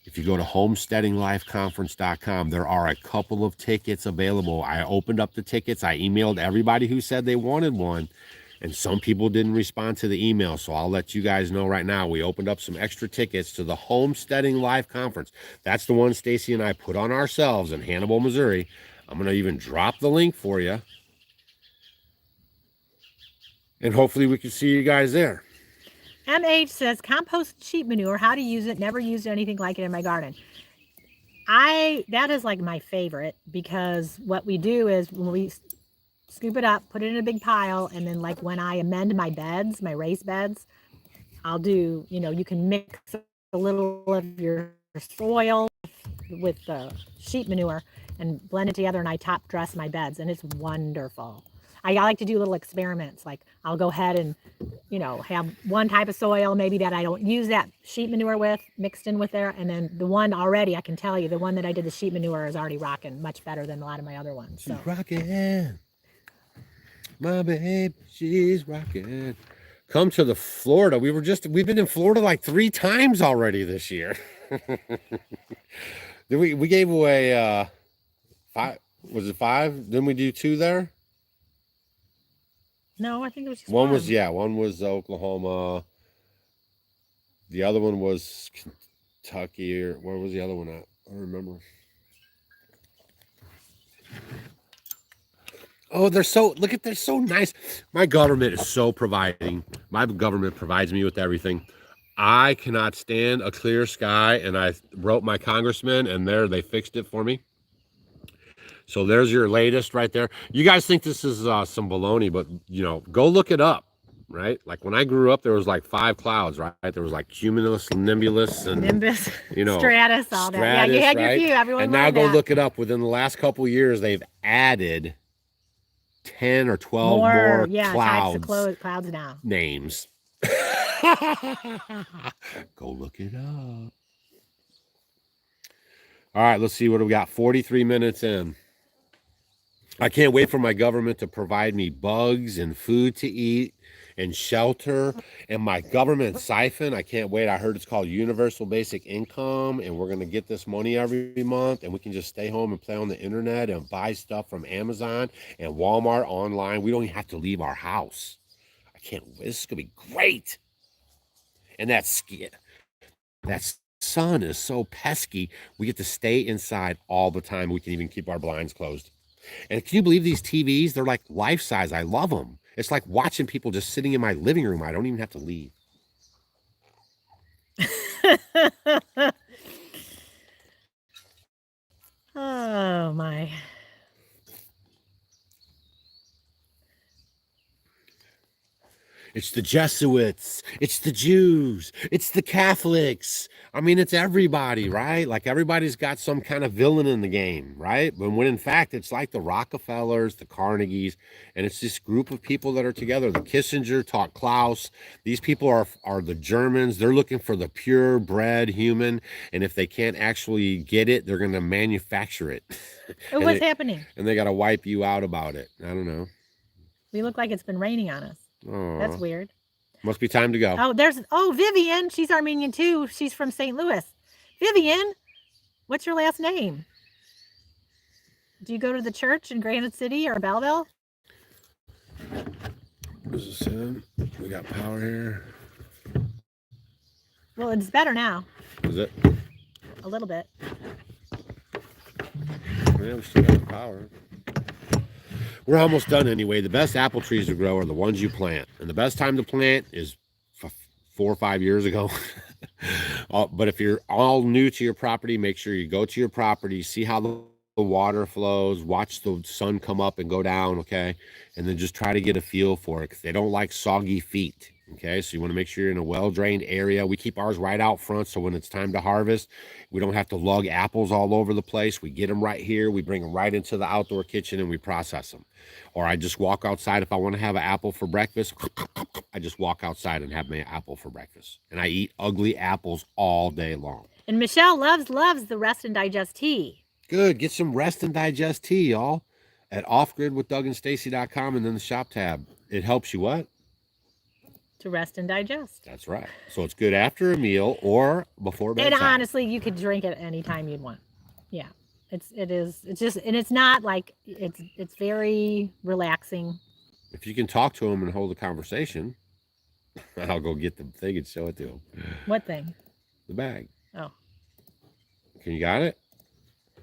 if you go to homesteadinglifeconference.com, there are a couple of tickets available. I opened up the tickets. I emailed everybody who said they wanted one, and some people didn't respond to the email. So I'll let you guys know right now. We opened up some extra tickets to the Homesteading Life Conference. That's the one Stacy and I put on ourselves in Hannibal, Missouri. I'm going to even drop the link for you. And hopefully we can see you guys there. MH says, compost sheep manure, how to use it. Never used anything like it in my garden. That is like my favorite, because what we do is when we scoop it up, put it in a big pile, and then like when I amend my beds, my raised beds, I'll do, you can mix a little of your soil with the sheep manure and blend it together, and I top dress my beds, and it's wonderful. I like to do little experiments. Like I'll go ahead and, have one type of soil maybe that I don't use that sheep manure with mixed in with there. And then the one already, I can tell you, the one that I did the sheep manure is already rocking much better than a lot of my other ones. So. She's rocking. My babe, she's rocking. Come to the Florida. We've been in Florida like 3 times already this year. we gave away 5. Was it 5? Didn't we do 2 there? No, I think it was just one. One was Oklahoma. The other one was Kentucky, or where was the other one at? I don't remember. Oh, they're so nice. My government is so providing. My government provides me with everything. I cannot stand a clear sky, and I wrote my congressman, and they fixed it for me. So there's your latest right there. You guys think this is some baloney, but go look it up, right? Like when I grew up, there was like 5 clouds, right? There was like cumulus, nimbus, and Stratus, all that. Yeah, you had your few. Everyone. And now go look it up. Within the last couple of years, they've added 10 or 12 more clouds. Types of clouds now. Names. Go look it up. All right, let's see what we got. 43 minutes in. I can't wait for my government to provide me bugs and food to eat and shelter and my government siphon. I can't wait. I heard it's called Universal Basic Income, and we're going to get this money every month, and we can just stay home and play on the internet and buy stuff from Amazon and Walmart online. We don't even have to leave our house. I can't wait. This is going to be great. And that sun is so pesky. We get to stay inside all the time. We can even keep our blinds closed. And can you believe these TVs? They're like life size. I love them. It's like watching people just sitting in my living room. I don't even have to leave. Oh, my. It's the Jesuits. It's the Jews. It's the Catholics. I mean, it's everybody, right? Like everybody's got some kind of villain in the game, right? But when in fact, it's like the Rockefellers, the Carnegies, and it's this group of people that are together. The Kissinger taught Klaus. These people are the Germans. They're looking for the purebred human. And if they can't actually get it, they're going to manufacture it. Oh, what's happening? And they got to wipe you out about it. I don't know. We look like it's been raining on us. Aww. That's weird. Must be time to go. Vivian. She's Armenian too. She's from St. Louis. Vivian, what's your last name? Do you go to the church in Granite City or Belleville? This is Sam. We got power here. Well, it's better now. Is it? A little bit. Yeah, we still got power. We're almost done anyway. The best apple trees to grow are the ones you plant. And the best time to plant is 4 or 5 years ago. But if you're all new to your property, make sure you go to your property, see how the water flows, watch the sun come up and go down, okay? And then just try to get a feel for it because they don't like soggy feet, okay? So you want to make sure you're in a well-drained area. We keep ours right out front, so when it's time to harvest, we don't have to lug apples all over the place. We get them right here. We bring them right into the outdoor kitchen and we process them. Or I just walk outside. If I want to have an apple for breakfast, I just walk outside and have my apple for breakfast. And I eat ugly apples all day long. And Michelle loves the Rest and Digest tea. Good. Get some Rest and Digest tea, y'all, at offgridwithdougandstacy.com and then the shop tab. It helps you what? To rest and digest. That's right. So it's good after a meal or before bedtime. And honestly, you could drink it anytime you'd want. Yeah. It's just, and it's not like, it's very relaxing. If you can talk to them and hold a conversation, I'll go get the thing and show it to them. What thing? The bag. Oh. Can you got it?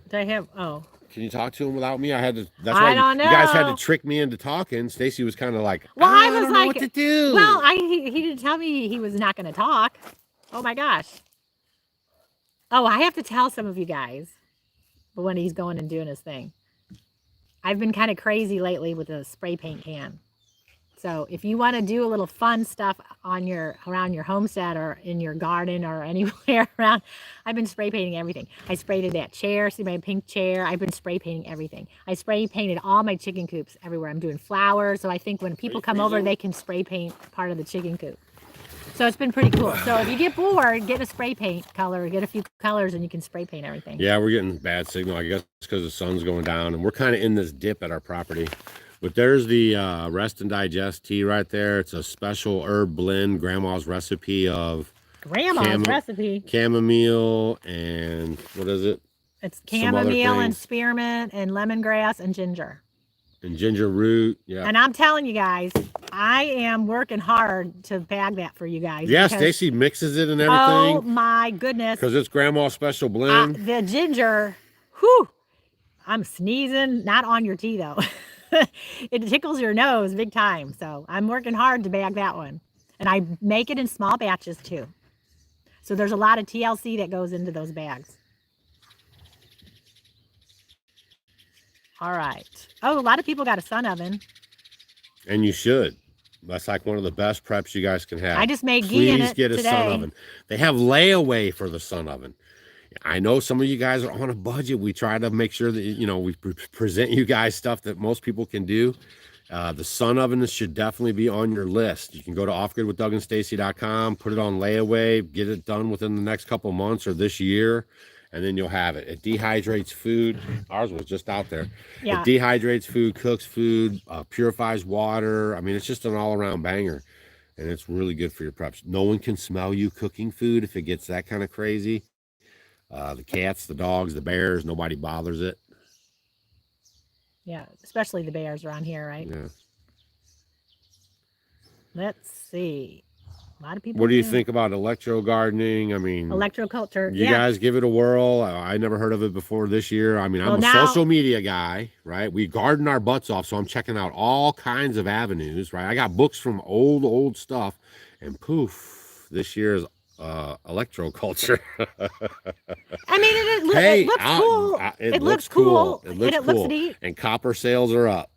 Do I have, oh. Can you talk to him without me? I had to. That's I why don't you guys had know. to trick me into talking. Stacy was kind of like, Well, I I was don't know like, what to do. Well, he didn't tell me he was not going to talk. Oh my gosh. Oh, I have to tell some of you guys when he's going and doing his thing. I've been kind of crazy lately with a spray paint can. So if you want to do a little fun stuff on around your homestead or in your garden or anywhere around, I've been spray painting everything. I sprayed that chair, see my pink chair. I've been spray painting everything. I spray painted all my chicken coops everywhere. I'm doing flowers, so I think when people come over, they can spray paint part of the chicken coop. So it's been pretty cool. So if you get bored, get a spray paint color, get a few colors, and you can spray paint everything. Yeah, we're getting bad signal. I guess because the sun's going down, and we're kind of in this dip at our property. But there's the Rest and Digest tea right there. It's a special herb blend, Grandma's recipe of Grandma's recipe. Chamomile and what is it? It's chamomile and spearmint and lemongrass and ginger. And ginger root, yeah. And I'm telling you guys, I am working hard to bag that for you guys. Yeah, Stacy mixes it and everything. Oh my goodness. Because it's Grandma's special blend. The ginger, whew, I'm sneezing, not on your tea though. It tickles your nose big time. So I'm working hard to bag that one. And I make it in small batches too. So there's a lot of TLC that goes into those bags. All right. Oh, a lot of people got a sun oven. And you should. That's like one of the best preps you guys can have. I just made ghee in it Please get a today. sun oven. They have layaway for the sun oven. I know some of you guys are on a budget. We try to make sure that, you know, we present you guys stuff that most people can do. The sun oven should definitely be on your list. You can go to offgridwithdougandstacy.com, put it on layaway, get it done within the next couple months or this year, and then you'll have it. It dehydrates food. Ours was just out there. Yeah. It dehydrates food, cooks food, purifies water. I mean, it's just an all-around banger, and it's really good for your preps. No one can smell you cooking food if it gets that kind of crazy. The cats, the dogs, the bears, nobody bothers it. Yeah, especially the bears around here, right? Yeah. Let's see. A lot of people. What do you think about electro gardening? I mean, electroculture? You guys give it a whirl. I never heard of it before this year. I mean, I'm a social media guy, right? We garden our butts off, so I'm checking out all kinds of avenues, right? I got books from old stuff, and poof, this year's electroculture. I mean, it looks cool. It looks cool. It looks cool. Looks neat. And copper sales are up.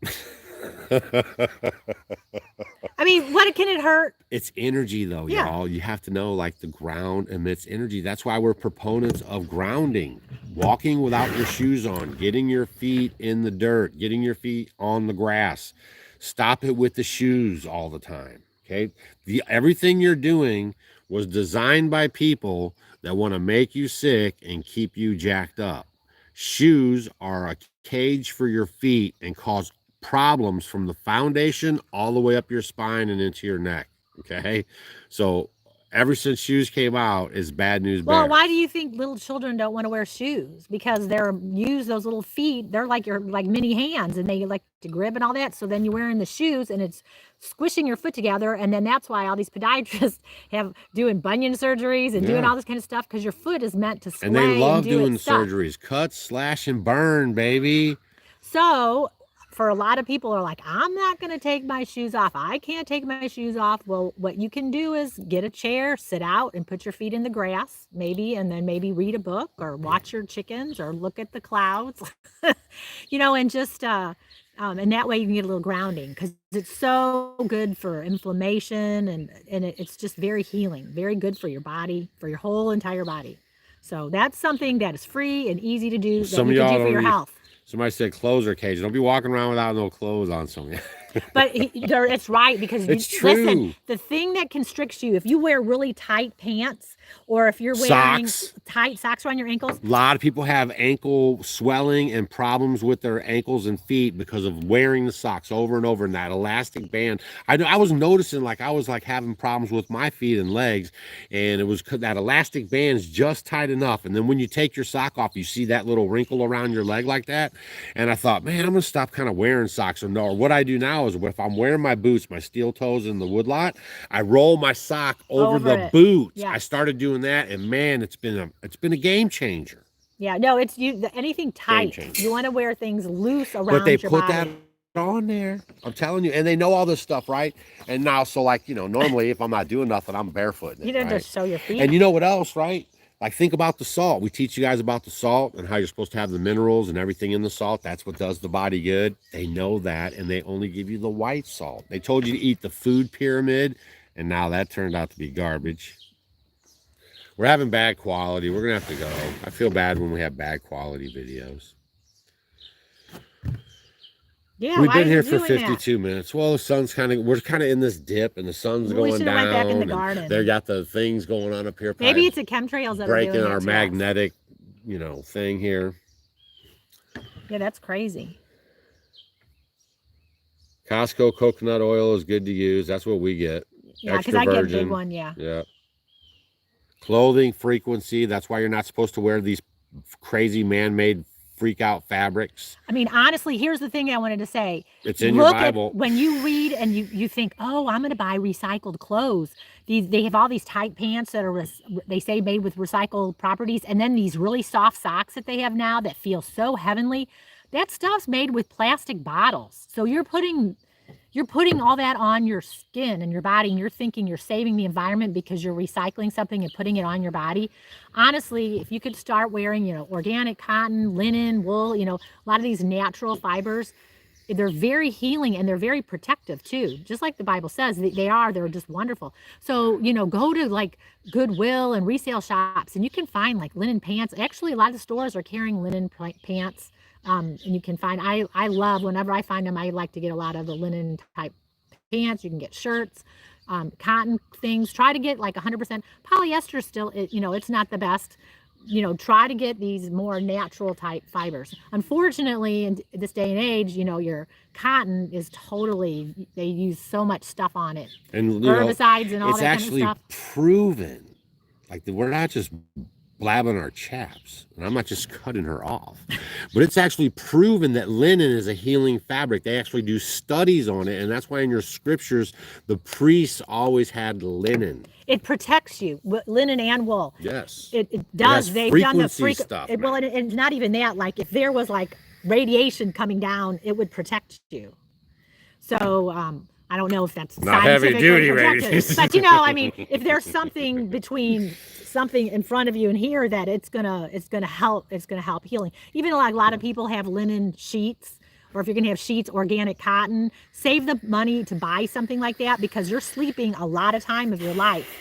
I mean, what can it hurt? It's energy, though, y'all. You have to know, like, the ground emits energy. That's why we're proponents of grounding. Walking without your shoes on, getting your feet in the dirt, getting your feet on the grass. Stop it with the shoes all the time, okay? Everything you're doing was designed by people that want to make you sick and keep you jacked up. Shoes are a cage for your feet and cause problems from the foundation all the way up your spine and into your neck. Okay, so ever since shoes came out is bad news. Well, why do you think little children don't want to wear shoes? Because those little feet, they're like your mini hands, and they like to grip and all that. So then you're wearing the shoes and it's squishing your foot together, and then that's why all these podiatrists have doing bunion surgeries and doing all this kind of stuff, because your foot is meant to sway. And they love do doing surgeries, cut, slash, and burn, baby. So for a lot of people are like, I'm not going to take my shoes off. I can't take my shoes off. Well, what you can do is get a chair, sit out and put your feet in the grass, maybe, and then maybe read a book or watch your chickens or look at the clouds, and just, and that way you can get a little grounding because it's so good for inflammation and it's just very healing, very good for your body, for your whole entire body. So that's something that is free and easy to do that Some of you can y'all do for your health. Somebody said clothes are caged. Don't be walking around without no clothes on something. But it's right because it's true. Listen, the thing that constricts you, if you wear really tight pants or if you're wearing tight socks around your ankles. A lot of people have ankle swelling and problems with their ankles and feet because of wearing the socks over and over in that elastic band. I was noticing I was having problems with my feet and legs, and it was that elastic band's just tight enough. And then when you take your sock off, you see that little wrinkle around your leg like that. And I thought, man, I'm gonna stop kind of wearing socks. Or what I do now is if I'm wearing my boots, my steel toes in the woodlot, I roll my sock over the boots. Yeah. I started doing that, and man, it's been a game changer. Yeah, no, it's anything tight. You want to wear things loose around your body. But they put that on there. I'm telling you, and they know all this stuff, right? And now, so normally if I'm not doing nothing, I'm barefoot. You don't just show your feet. And you know what else, right? Think about the salt. We teach you guys about the salt and how you're supposed to have the minerals and everything in the salt. That's what does the body good. They know that, and they only give you the white salt. They told you to eat the food pyramid, and now that turned out to be garbage. We're having bad quality. We're going to have to go. I feel bad when we have bad quality videos. Yeah, we've been here for 52 minutes. Well, the sun's we're kind of in this dip, and the sun's going down. Went back in the garden. They got the things going on up here. Maybe it's the chemtrails that breaking are doing our magnetic, thing here. Yeah, that's crazy. Costco coconut oil is good to use. That's what we get. Yeah, because I get a big one. Yeah. Yeah. Clothing frequency. That's why you're not supposed to wear these crazy man-made freak out fabrics. I mean, honestly, here's the thing I wanted to say. It's in your Bible. When you read and you think, oh, I'm going to buy recycled clothes. They have all these tight pants that are, they say, made with recycled properties. And then these really soft socks that they have now that feel so heavenly. That stuff's made with plastic bottles. So you're putting all that on your skin and your body, and you're thinking you're saving the environment because you're recycling something and putting it on your body. Honestly, if you could start wearing, organic cotton, linen, wool, a lot of these natural fibers, they're very healing and they're very protective too. Just like the Bible says, they're just wonderful. So, go to Goodwill and resale shops, and you can find linen pants. Actually, a lot of the stores are carrying linen pants. And you can find, I love, whenever I find them, I like to get a lot of the linen type pants. You can get shirts, cotton things. Try to get 100% polyester still, it's not the best. Try to get these more natural type fibers. Unfortunately, in this day and age, your cotton is they use so much stuff on it. And herbicides and all that kind of stuff. It's actually proven, we're not just blabbing our chaps, and I'm not just cutting her off, but it's actually proven that linen is a healing fabric. They actually do studies on it, and that's why in your scriptures the priests always had linen. It protects you, linen and wool. Yes, it does. They've done the stuff. Well, and not even that. If there was radiation coming down, it would protect you. So I don't know if that's not heavy duty radiation, but if there's something in front of you and here that it's gonna help healing. Even a lot of people have linen sheets, or if you're gonna have sheets, organic cotton. Save the money to buy something like that because you're sleeping a lot of time of your life.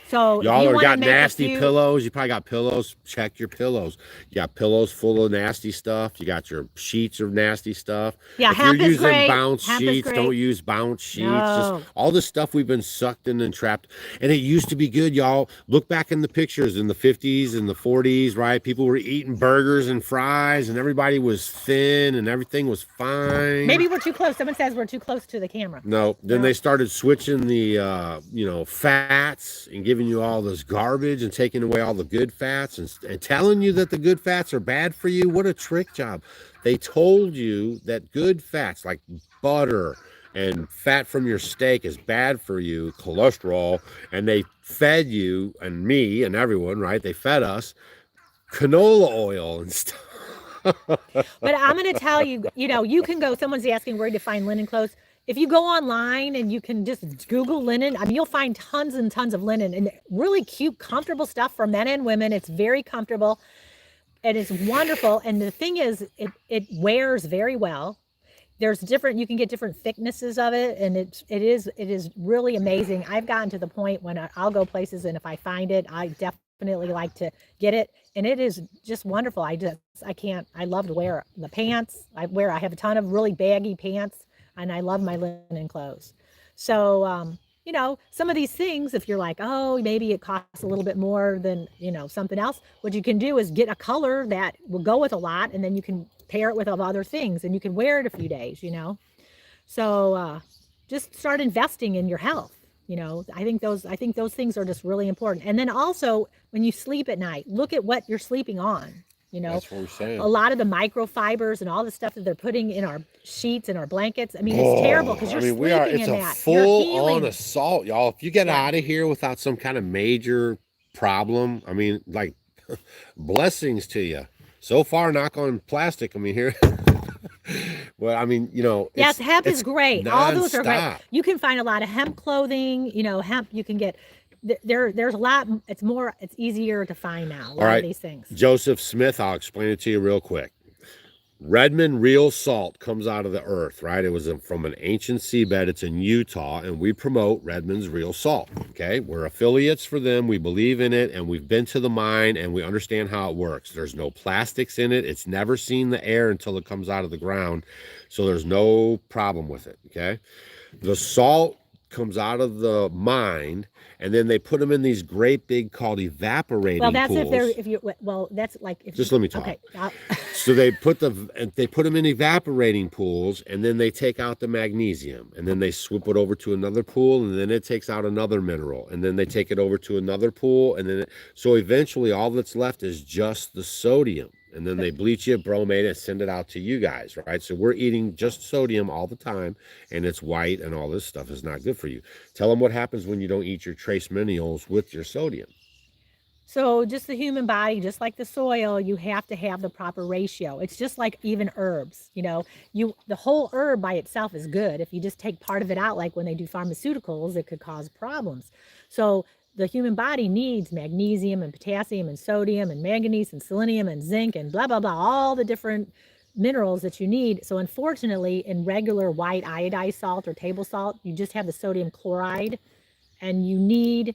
So y'all got nasty pillows. You probably got pillows. Check your pillows. You got pillows full of nasty stuff. You got your sheets of nasty stuff. Yeah, if you're using bounce sheets, don't use bounce sheets. No. Just all the stuff we've been sucked in and trapped. And it used to be good, y'all. Look back in the pictures in the 50s and the 40s, right? People were eating burgers and fries, and everybody was thin, and everything was fine. Maybe we're too close. Someone says we're too close to the camera. No. Then they started switching the, fats and giving you all this garbage and taking away all the good fats and telling you that the good fats are bad for you. What a trick job. They told you that good fats like butter and fat from your steak is bad for you, cholesterol, and they fed you and me and everyone, right? They fed us canola oil and stuff. But I'm going to tell you, you know, you can go, someone's asking where to find linen clothes. If you go online and you can just Google linen, I mean, you'll find tons and tons of linen and really cute, comfortable stuff for men and women. It's very comfortable and it's wonderful. And the thing is, it wears very well. There's different, you can get different thicknesses of it, and it is really amazing. I've gotten to the point when I'll go places, and if I find it, I definitely like to get it, and it is just wonderful. I can't, I love to wear the pants. I have a ton of really baggy pants, and I love my linen clothes. So you know, some of these things, if you're like, oh, maybe it costs a little bit more than, you know, something else, what you can do is get a color that will go with a lot, and then you can pair it with other things, and you can wear it a few days, you know. So just start investing in your health. You know, I think those things are just really important. And then also, when you sleep at night, look at what you're sleeping on. You know, That's what we're saying. a lot of the microfibers and all the stuff that they're putting in our sheets and our blankets. I mean, it's terrible because you're sleeping it's in a that. full on assault, y'all. If you get Yeah. out of here without some kind of major problem, I mean, like, blessings to you. So far, knock on plastic. I mean, here. Well, I mean, you know. Yes, hemp is great. All those are great. nonstop. You can find a lot of hemp clothing. You know, hemp you can get. There's a lot. It's easier to find now. A lot right. of these things. Joseph Smith, I'll explain it to you real quick. Redmond real salt comes out of the earth, right? It was from an ancient seabed. It's in Utah, and we promote Redmond's real salt. Okay, we're affiliates for them. We believe in it, and we've been to the mine, and we understand how it works. There's no plastics in it. It's never seen the air until it comes out of the ground, so there's no problem with it. Okay, the salt comes out of the mine, and then they put them in these great big called evaporating Well, that's pools. that's like if Just let me talk. Okay. So they put them in evaporating pools, and then they take out the magnesium, and then they swoop it over to another pool, and then it takes out another mineral, and then they take it over to another pool, and then so eventually all that's left is just the sodium, and then they bleach it, bromate it, and send it out to you guys, right? So we're eating just sodium all the time, and it's white, and all this stuff is not good for you. Tell them what happens when you don't eat your trace minerals with your sodium. So just the human body, just like the soil, you have to have the proper ratio. It's just like even herbs, you know, the whole herb by itself is good. If you just take part of it out, like when they do pharmaceuticals, it could cause problems. So the human body needs magnesium and potassium and sodium and manganese and selenium and zinc and blah, blah, blah, all the different minerals that you need. So unfortunately, in regular white iodized salt or table salt, you just have the sodium chloride, and you need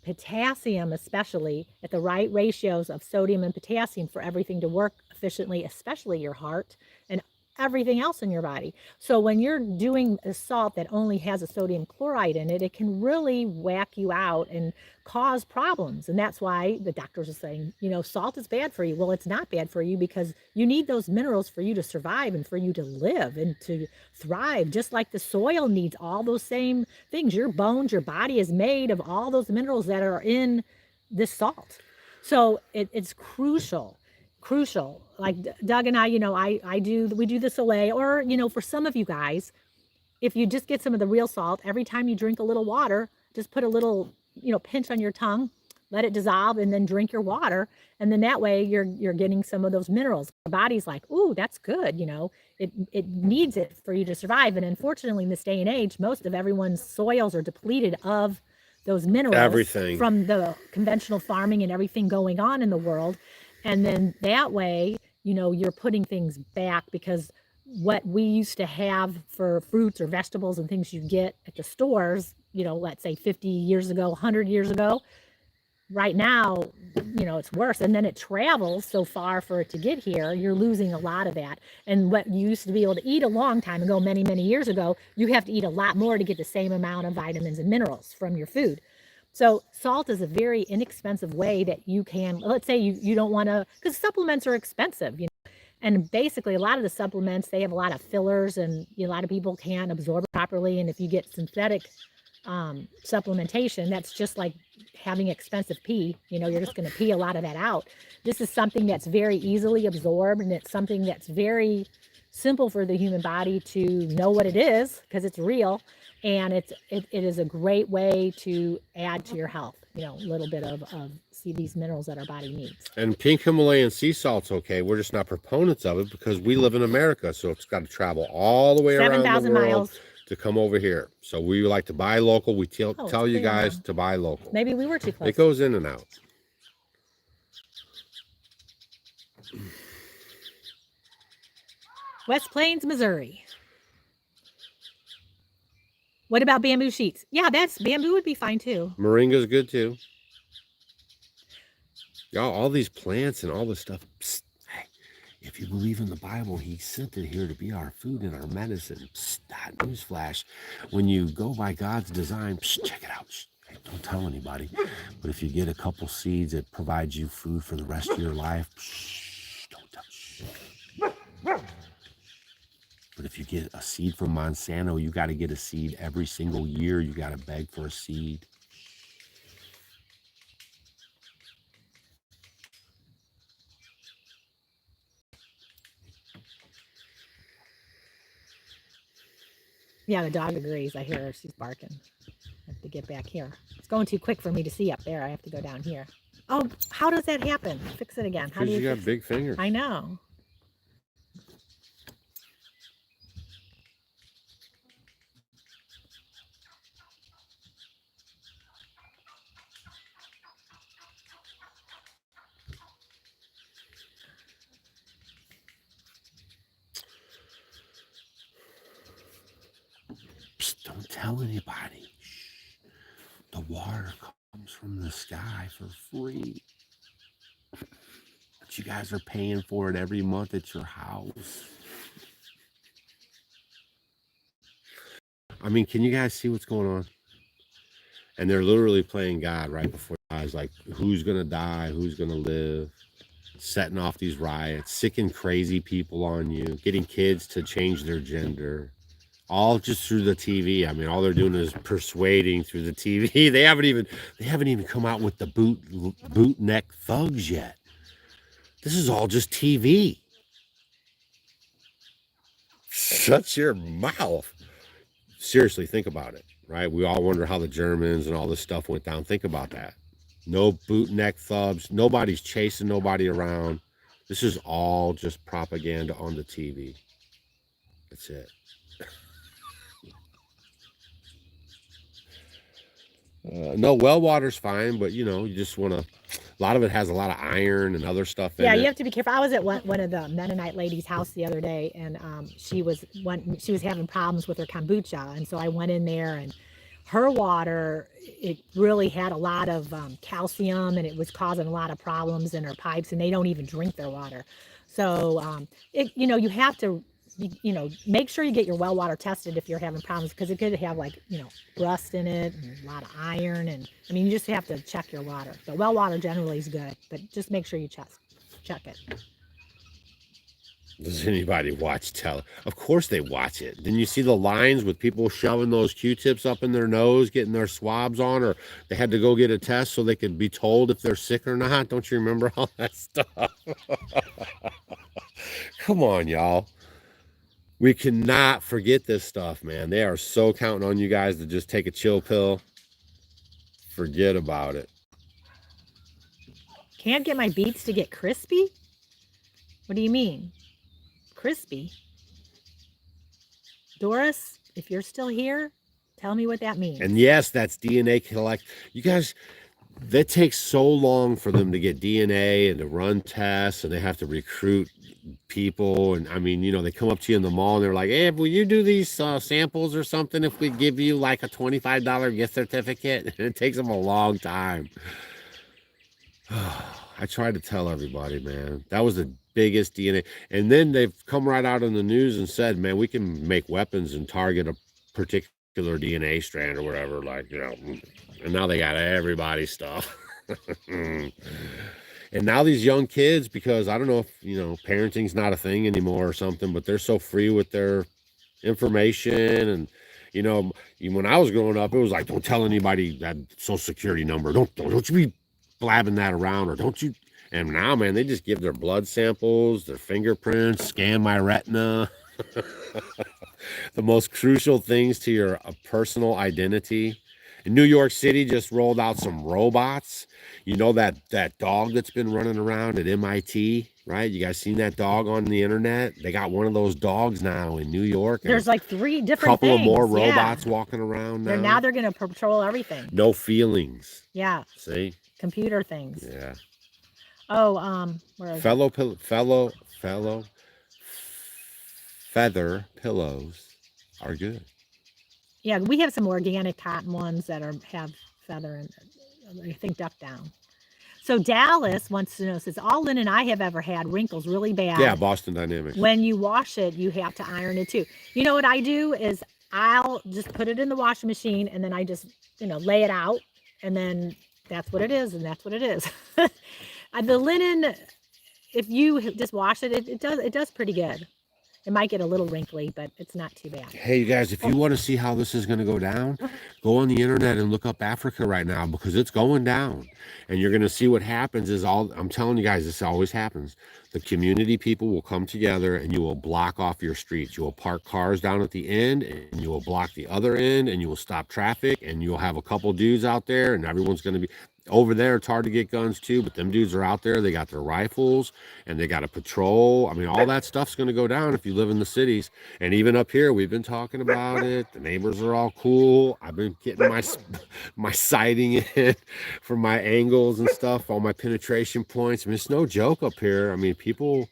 potassium, especially at the right ratios of sodium and potassium for everything to work efficiently, especially your heart and everything else in your body. So when you're doing a salt that only has a sodium chloride in it, it can really whack you out and cause problems. And that's why the doctors are saying, you know, salt is bad for you. Well, it's not bad for you because you need those minerals for you to survive and for you to live and to thrive, just like the soil needs all those same things. Your bones, your body is made of all those minerals that are in this salt. So it's crucial. Like Doug and I, you know, we do the Soleil, or, you know, for some of you guys, if you just get some of the real salt, every time you drink a little water, just put a little, you know, pinch on your tongue, let it dissolve, and then drink your water. And then that way you're getting some of those minerals. Your body's like, ooh, that's good. You know, it needs it for you to survive. And unfortunately, in this day and age, most of everyone's soils are depleted of those minerals. Everything. From the conventional farming and everything going on in the world. And then that way, you know, you're putting things back, because what we used to have for fruits or vegetables and things you get at the stores, you know, let's say 50 years ago, 100 years ago, right now, you know, it's worse. And then it travels so far for it to get here, you're losing a lot of that. And what you used to be able to eat a long time ago, many, many years ago, you have to eat a lot more to get the same amount of vitamins and minerals from your food. So salt is a very inexpensive way that you can, let's say you don't want to, because supplements are expensive, you know, and basically a lot of the supplements, they have a lot of fillers, and you know, a lot of people can't absorb it properly. And if you get synthetic supplementation, that's just like having expensive pee, you know, you're just going to pee a lot of that out. This is something that's very easily absorbed, and it's something that's very simple for the human body to know what it is, because it's real. And it is a great way to add to your health. a little bit of see these minerals that our body needs. And pink Himalayan sea salt's okay. We're just not proponents of it because we live in America, so it's got to travel all the way around the 7,000 world miles. to come over here. So we like to buy local. We tell Oh, you it's clear guys now. to buy local. Maybe we were too close. It goes in and out. West Plains, Missouri. What about bamboo sheets? Yeah, bamboo would be fine too. Moringa's good too. Y'all, all these plants and all this stuff. Psst, hey, if you believe in the Bible, he sent it here to be our food and our medicine. Psst, newsflash. When you go by God's design, psst, check it out. Psst, hey, don't tell anybody. But if you get a couple seeds, it provides you food for the rest of your life. Psst, don't tell. Shh. But if you get a seed from Monsanto, you got to get a seed every single year. You got to beg for a seed. Yeah, the dog agrees. I hear her. She's barking. I have to get back here. It's going too quick for me to see up there. I have to go down here. Oh, how does that happen? Fix it again. How do Because you got fix big fingers. I know. Psst, don't tell anybody. Shh. The water comes from the sky for free. But you guys are paying for it every month at your house. I mean, can you guys see what's going on? And they're literally playing God right before your eyes, like who's going to die, who's going to live, setting off these riots, sicking crazy people on you, getting kids to change their gender. All just through the TV. I mean, all they're doing is persuading through the TV. They haven't even come out with the boot neck thugs yet. This is all just TV. Shut your mouth. Seriously, think about it, right? We all wonder how the Germans and all this stuff went down. Think about that. No boot neck thugs. Nobody's chasing nobody around. This is all just propaganda on the TV. That's it. No, well water's fine, but you just want to. A lot of it has a lot of iron and other stuff in it. Yeah, you have to be careful. I was at one of the Mennonite ladies' house the other day, and she was having problems with her kombucha, and so I went in there, and her water, it really had a lot of calcium, and it was causing a lot of problems in her pipes, and they don't even drink their water. So you have to. Make sure you get your well water tested if you're having problems, because it could have rust in it and a lot of iron, and I mean, you just have to check your water. But well water generally is good, but just make sure you check it. Does anybody watch tele? Of course they watch it. Didn't you see the lines with people shoving those Q-tips up in their nose, getting their swabs on, or they had to go get a test so they could be told if they're sick or not? Don't you remember all that stuff? Come on, y'all. We cannot forget this stuff, man. They are so counting on you guys to just take a chill pill. Forget about it. Can't get my beets to get crispy? What do you mean? Crispy? Doris, if you're still here, tell me what that means. And yes, that's DNA collect. You guys, that takes so long for them to get DNA and to run tests, and they have to recruit people. And I mean, they come up to you in the mall and they're like, hey, will you do these samples or something if we give you like a $25 gift certificate? And it takes them a long time. I try to tell everybody, man, that was the biggest DNA. And then they've come right out in the news and said, man, we can make weapons and target a particular DNA strand or whatever, and now they got everybody's stuff. And now these young kids, because I don't know if, parenting's not a thing anymore or something, but they're so free with their information. And, when I was growing up, it was like, don't tell anybody that social security number. Don't you be blabbing that around, or don't you. And now, man, they just give their blood samples, their fingerprints, scan my retina. The most crucial things to your personal identity. New York City just rolled out some robots. You know that dog that's been running around at MIT, right? You guys seen that dog on the internet? They got one of those dogs now in New York, and There's like 3 a different couple of things. more Yeah. robots walking around now. They're going to patrol everything. No feelings. Yeah. See? Computer things. Yeah. Oh, where is it? Fellow feather pillows are good. Yeah, we have some organic cotton ones that have feather and I think duck down. So Dallas wants to know, says all linen I have ever had wrinkles really bad. Yeah, Boston Dynamics. When you wash it, you have to iron it too. You know what I do is I'll just put it in the washing machine and then I just, lay it out and then that's what it is and that's what it is. The linen, if you just wash it, it does pretty good. It might get a little wrinkly, but it's not too bad. Hey, you guys, if you want to see how this is going to go down, go on the internet and look up Africa right now because it's going down. And you're going to see what happens is I'm telling you guys, this always happens. The community people will come together and you will block off your streets. You will park cars down at the end and you will block the other end and you will stop traffic and you'll have a couple dudes out there and everyone's going to be... Over there, it's hard to get guns too, but them dudes are out there. They got their rifles and they got a patrol. I mean, all that stuff's going to go down if you live in the cities. And even up here, we've been talking about it. The neighbors are all cool. I've been getting my sighting in for my angles and stuff, all my penetration points. I mean, it's no joke up here. I mean, people,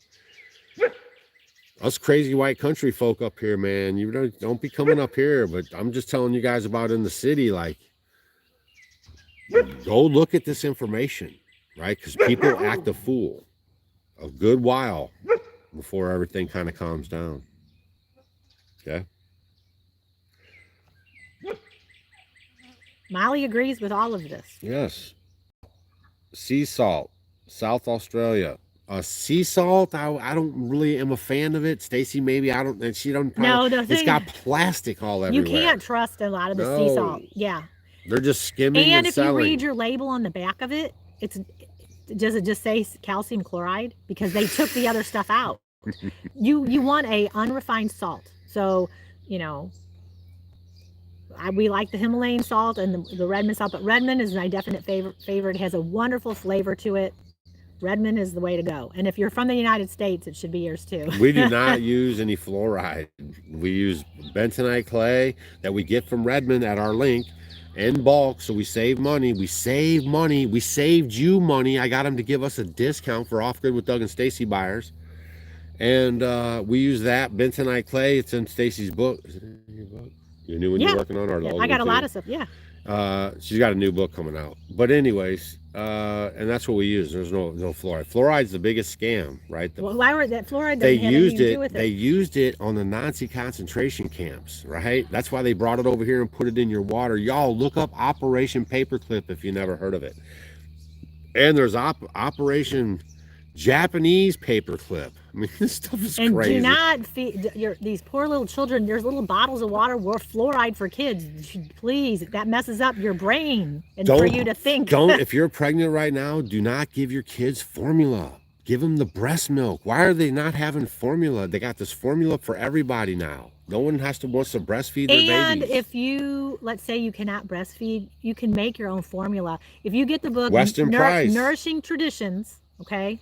us crazy white country folk up here, man, you don't be coming up here. But I'm just telling you guys about in the city, like, go look at this information, right? Because people act a fool a good while before everything kind of calms down. Okay. Molly agrees with all of this. Yes. Sea salt, South Australia. Sea salt, I don't really am a fan of it. Stacy, maybe I don't, and she don't. No, it's got plastic all everywhere. You can't trust a lot of the sea salt. Yeah. They're just skimming and if selling. you read your label on the back of it, does it just say calcium chloride? Because they took the other stuff out. You want a unrefined salt. So, we like the Himalayan salt and the Redmond salt, but Redmond is my definite favorite. It has a wonderful flavor to it. Redmond is the way to go. And if you're from the United States, it should be yours too. We do not use any fluoride. We use bentonite clay that we get from Redmond at our link. In bulk, so we save money. We save money. We saved you money. I got them to give us a discount for Off Grid with Doug and Stacy buyers, and we use that bentonite clay. It's in Stacy's book. Is it in your book? Your new one you're working on, or the old I got one a lot of stuff. Yeah. She's got a new book coming out. But anyways, and that's what we use. There's no fluoride. Fluoride's the biggest scam, right? Why were that fluoride? They used it. They used it on the Nazi concentration camps, right? That's why they brought it over here and put it in your water. Y'all look up Operation Paperclip if you never heard of it. And there's Operation Japanese Paperclip. I mean, this stuff is crazy. And do not feed these poor little children. There's little bottles of water with fluoride for kids. Please, that messes up your brain and for you to think. If you're pregnant right now, do not give your kids formula. Give them the breast milk. Why are they not having formula? They got this formula for everybody now. No one wants to breastfeed their babies. And if you, let's say you cannot breastfeed, you can make your own formula. If you get the book, Western Price. Nourishing Traditions, okay?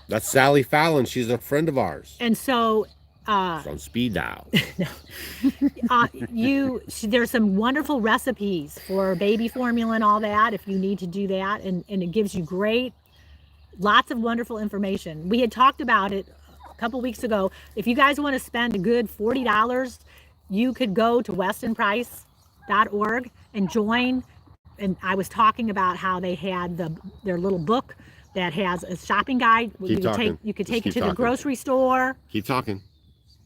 That's Sally Fallon. She's a friend of ours. And so... it's on speed dial. There's some wonderful recipes for baby formula and all that if you need to do that. And it gives you lots of wonderful information. We had talked about it a couple weeks ago. If you guys want to spend a good $40, you could go to westonprice.org and join. And I was talking about how they had their little book that has a shopping guide. You could take it to the grocery store. Keep talking.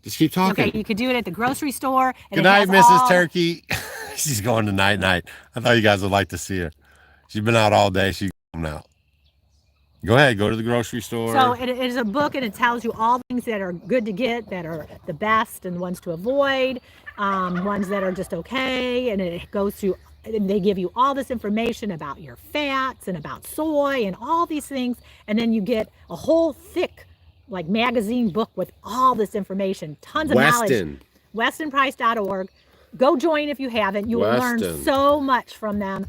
Just keep talking. Okay, you could do it at the grocery store. Good night, Mrs. Turkey. She's going to night. I thought you guys would like to see her. She's been out all day. She's coming out. Go ahead, go to the grocery store. So it is a book, and it tells you all things that are good to get, that are the best, and ones to avoid, ones that are just okay, and it goes through. And they give you all this information about your fats and about soy and all these things, and then you get a whole thick, magazine book with all this information, tons of knowledge. Westonprice.org. Go join if you haven't. You will learn Weston. so much from them.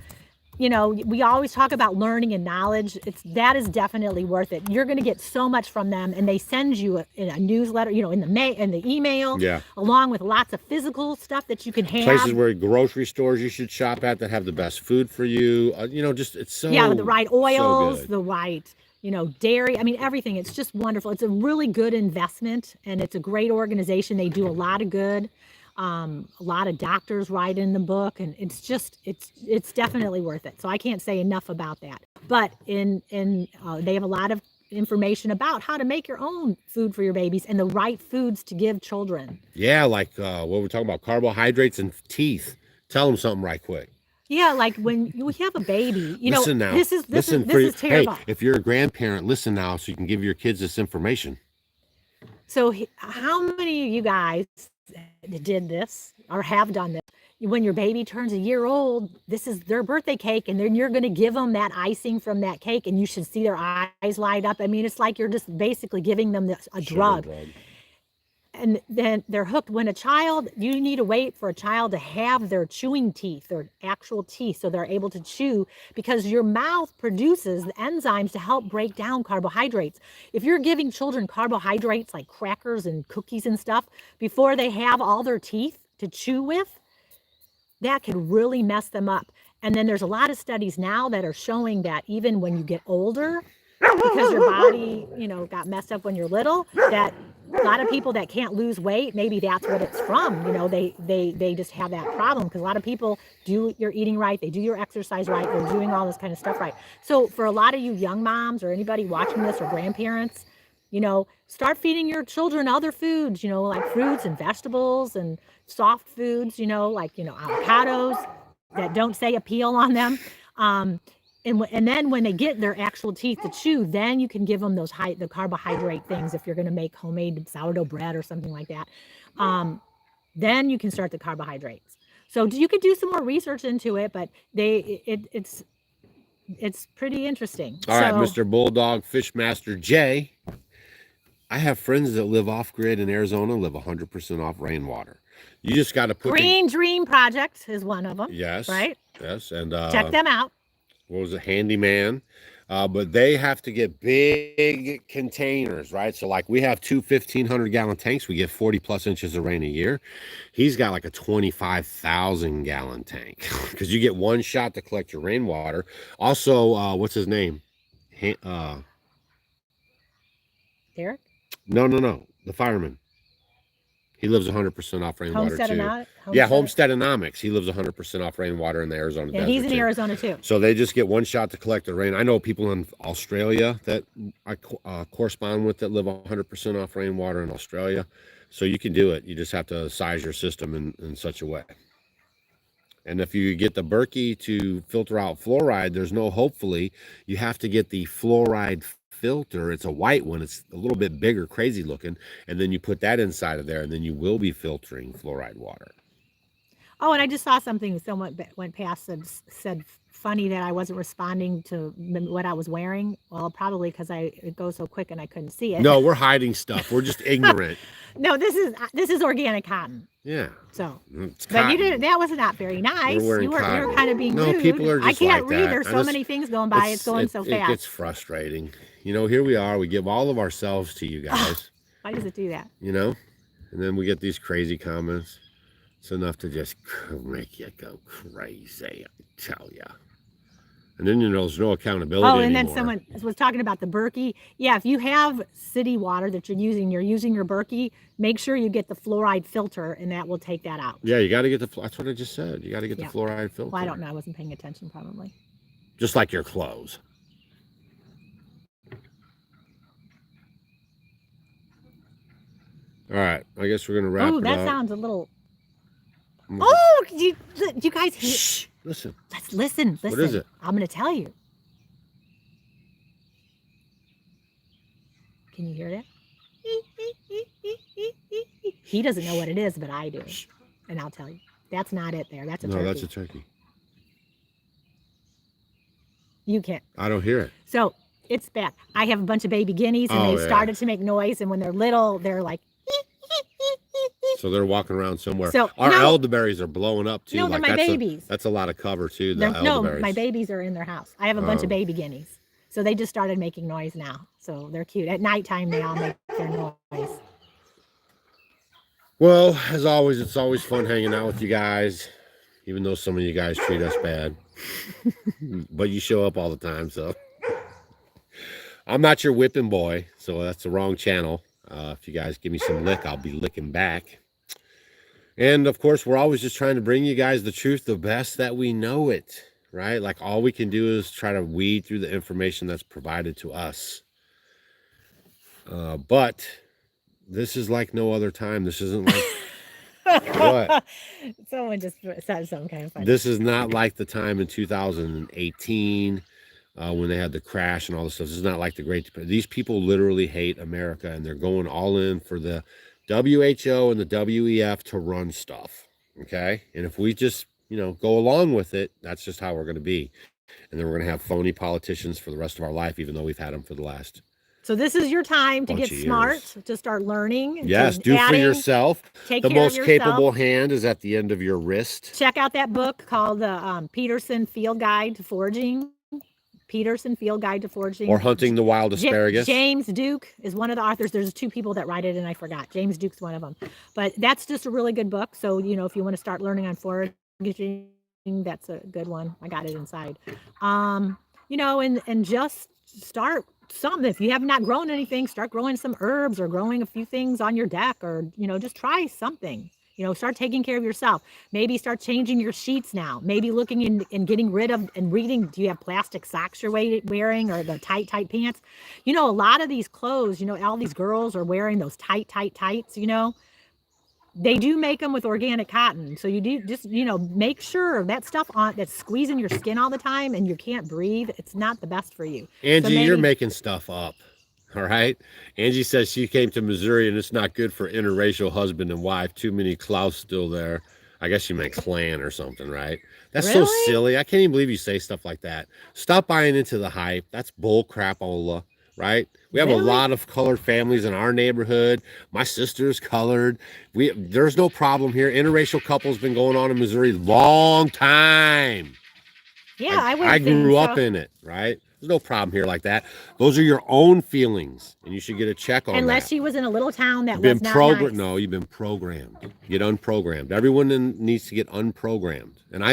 You know, we always talk about learning and knowledge. That is definitely worth it. You're going to get so much from them, and they send you in a newsletter, you know, in the email, Yeah. along with lots of physical stuff that you can have. Places where grocery stores you should shop at that have the best food for you. You know, just it's so with the right oils, so good. the right, you know, dairy. I mean, everything. It's just wonderful. It's a really good investment, and it's a great organization. They do a lot of good. A lot of doctors write in the book, and it's definitely worth it. So I can't say enough about that. But they have a lot of information about how to make your own food for your babies and the right foods to give children. Yeah, like what we're talking about, carbohydrates and teeth. Tell them something right quick. Yeah, like when you have a baby, you listen know, now. this is terrible. Hey, if you're a grandparent, listen now so you can give your kids this information. So how many of you guys did this or have done this? When your baby turns a year old, this is their birthday cake, and then you're going to give them that icing from that cake, and you should see their eyes light up. I mean, it's like you're just basically giving them a drug. And then they're hooked. When you need to wait for a child to have their chewing teeth, their actual teeth, so they're able to chew, because your mouth produces the enzymes to help break down carbohydrates. If you're giving children carbohydrates like crackers and cookies and stuff before they have all their teeth to chew with, that could really mess them up. And then there's a lot of studies now that are showing that even when you get older, because your body, you know, got messed up when you're little, that a lot of people that can't lose weight, maybe that's what it's from. You know, they just have that problem, because a lot of people do your eating right, they do your exercise right, they're doing all this kind of stuff right. So for a lot of you young moms or anybody watching this or grandparents, you know, start feeding your children other foods, you know, like fruits and vegetables and soft foods, you know, like, you know, avocados that don't say appeal on them. And then when they get their actual teeth to chew, then you can give them the carbohydrate things. If you're going to make homemade sourdough bread or something like that, then you can start the carbohydrates. So you could do some more research into it, but it's pretty interesting. All right, Mr. Bulldog Fishmaster J. I have friends that live off grid in Arizona, live 100% off rainwater. You just got to put Green Dream Project is one of them. Yes. Right. Yes, and check them out. What was it, Handyman? But they have to get big containers, right? So like we have two 1,500 gallon tanks. We get 40 plus inches of rain a year. He's got like a 25,000 gallon tank, because you get one shot to collect your rainwater. Also, what's his name? Derek? No. The fireman. He lives 100% off rainwater too. Yeah, Homesteadonomics. He lives 100% off rainwater in the Arizona desert. He's in Arizona too. So they just get one shot to collect the rain. I know people in Australia that I correspond with that live 100% off rainwater in Australia. So you can do it. You just have to size your system in such a way. And if you get the Berkey to filter out fluoride, there's no hopefully. You have to get the fluoride filter. It's a white one. It's a little bit bigger, crazy looking. And then you put that inside of there, and then you will be filtering fluoride water. Oh, and I just saw something someone went past and said funny that I wasn't responding to what I was wearing. Well, probably because it goes so quick and I couldn't see it. No, we're hiding stuff. We're just ignorant. No, this is organic cotton. Yeah. So, but you didn't. That was not very nice. You were kind of being rude. No, people are just I can't like read. that. There's so many things going by. It's going so fast. It gets frustrating. You know, here we are. We give all of ourselves to you guys. Why does it do that? You know, and then we get these crazy comments. It's enough to just make you go crazy, I tell you. And then, you know, there's no accountability anymore. And then someone was talking about the Berkey. Yeah, if you have city water that you're using your Berkey, make sure you get the fluoride filter, and that will take that out. Yeah, you got to get that's what I just said. You got to get the fluoride filter. Well, I don't know. I wasn't paying attention, probably. Just like your clothes. All right, I guess we're going to wrap it up. Oh, that sounds a little... Oh, do you guys hear? Shh, listen. Let's listen. What is it? I'm going to tell you. Can you hear that? He doesn't know what it is, but I do. And I'll tell you. That's not it there. That's a turkey. No, that's a turkey. You can't. I don't hear it. So it's back. I have a bunch of baby guineas, and they started to make noise. And when they're little, they're like, So they're walking around somewhere. So Our no, elderberries are blowing up too. no, they're Like my babies. that's a lot of cover too. The No, elderberries. my babies are in their house. I have a bunch of baby guineas. So they just started making noise now. So they're cute. At nighttime, they all make their noise. Well, as always, it's always fun hanging out with you guys, even though some of you guys treat us bad. But you show up all the time, so. I'm not your whipping boy, so that's the wrong channel. If you guys give me some lick, I'll be licking back. And of course, we're always just trying to bring you guys the truth the best that we know it, right? Like all we can do is try to weed through the information that's provided to us. But this is like no other time. This isn't like what? Someone just said something kind of funny. This is not like the time in 2018 when they had the crash and all this stuff. This is not like the Great Depression. These people literally hate America, and they're going all in for the WHO and the WEF to run stuff. Okay, and if we just go along with it, that's just how we're going to be. And then we're going to have phony politicians for the rest of our life, even though we've had them for the last. So this is your time to get smart, to start learning. Yes, do for yourself. Take the care most of yourself. capable hand is at the end of your wrist. Check out that book called the Peterson Field Guide to Foraging. Peterson Field Guide to Foraging. Or Hunting the Wild Asparagus. James Duke is one of the authors. There's two people that write it, and I forgot. James Duke's one of them. But that's just a really good book. So, if you want to start learning on foraging, that's a good one. I got it inside. And just start something. If you have not grown anything, start growing some herbs or growing a few things on your deck, or, just try something. Start taking care of yourself. Maybe start changing your sheets now. Maybe looking in and getting rid of and reading. Do you have plastic socks you're wearing, or the tight pants? A lot of these clothes, all these girls are wearing those tights. They do make them with organic cotton. So you do just, make sure that stuff that's squeezing your skin all the time and you can't breathe. It's not the best for you. Angie, you're making stuff up. All right. Angie says she came to Missouri and it's not good for interracial husband and wife. Too many Klaus still there. I guess you meant clan or something, right? That's really? So silly. I can't even believe you say stuff like that. Stop buying into the hype. That's bull crapola, right? We have a lot of colored families in our neighborhood. My sister's colored. There's no problem here. Interracial couples been going on in Missouri long time. Yeah, I grew up in it, right? There's no problem here like that. Those are your own feelings, and you should get a check on that. Unless she was in a little town that was not nice. No, you've been programmed. Get unprogrammed. Everyone needs to get unprogrammed. And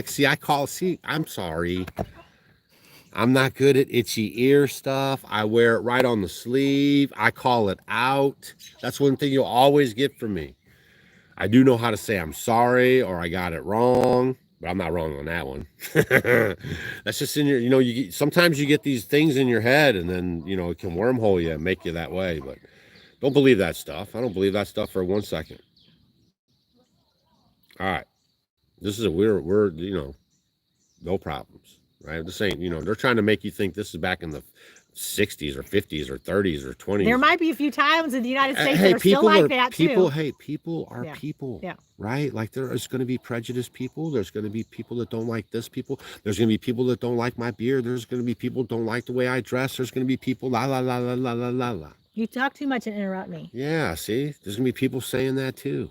I'm sorry. I'm not good at itchy ear stuff. I wear it right on the sleeve. I call it out. That's one thing you'll always get from me. I do know how to say I'm sorry or I got it wrong. But I'm not wrong on that one. That's just in your, sometimes you get these things in your head and then, it can wormhole you and make you that way. But don't believe that stuff. I don't believe that stuff for 1 second. All right. This is we're no problems, right? This ain't, they're trying to make you think this is back in the 60s or 50s or 30s or 20s. There might be a few times in the United States that are still like that too. People are people, right? Like there's going to be prejudiced people. There's going to be people that don't like this people. There's going to be people that don't like my beard. There's going to be people that don't like the way I dress. There's going to be people la la la la la la la la. You talk too much and interrupt me. Yeah, see? There's going to be people saying that too.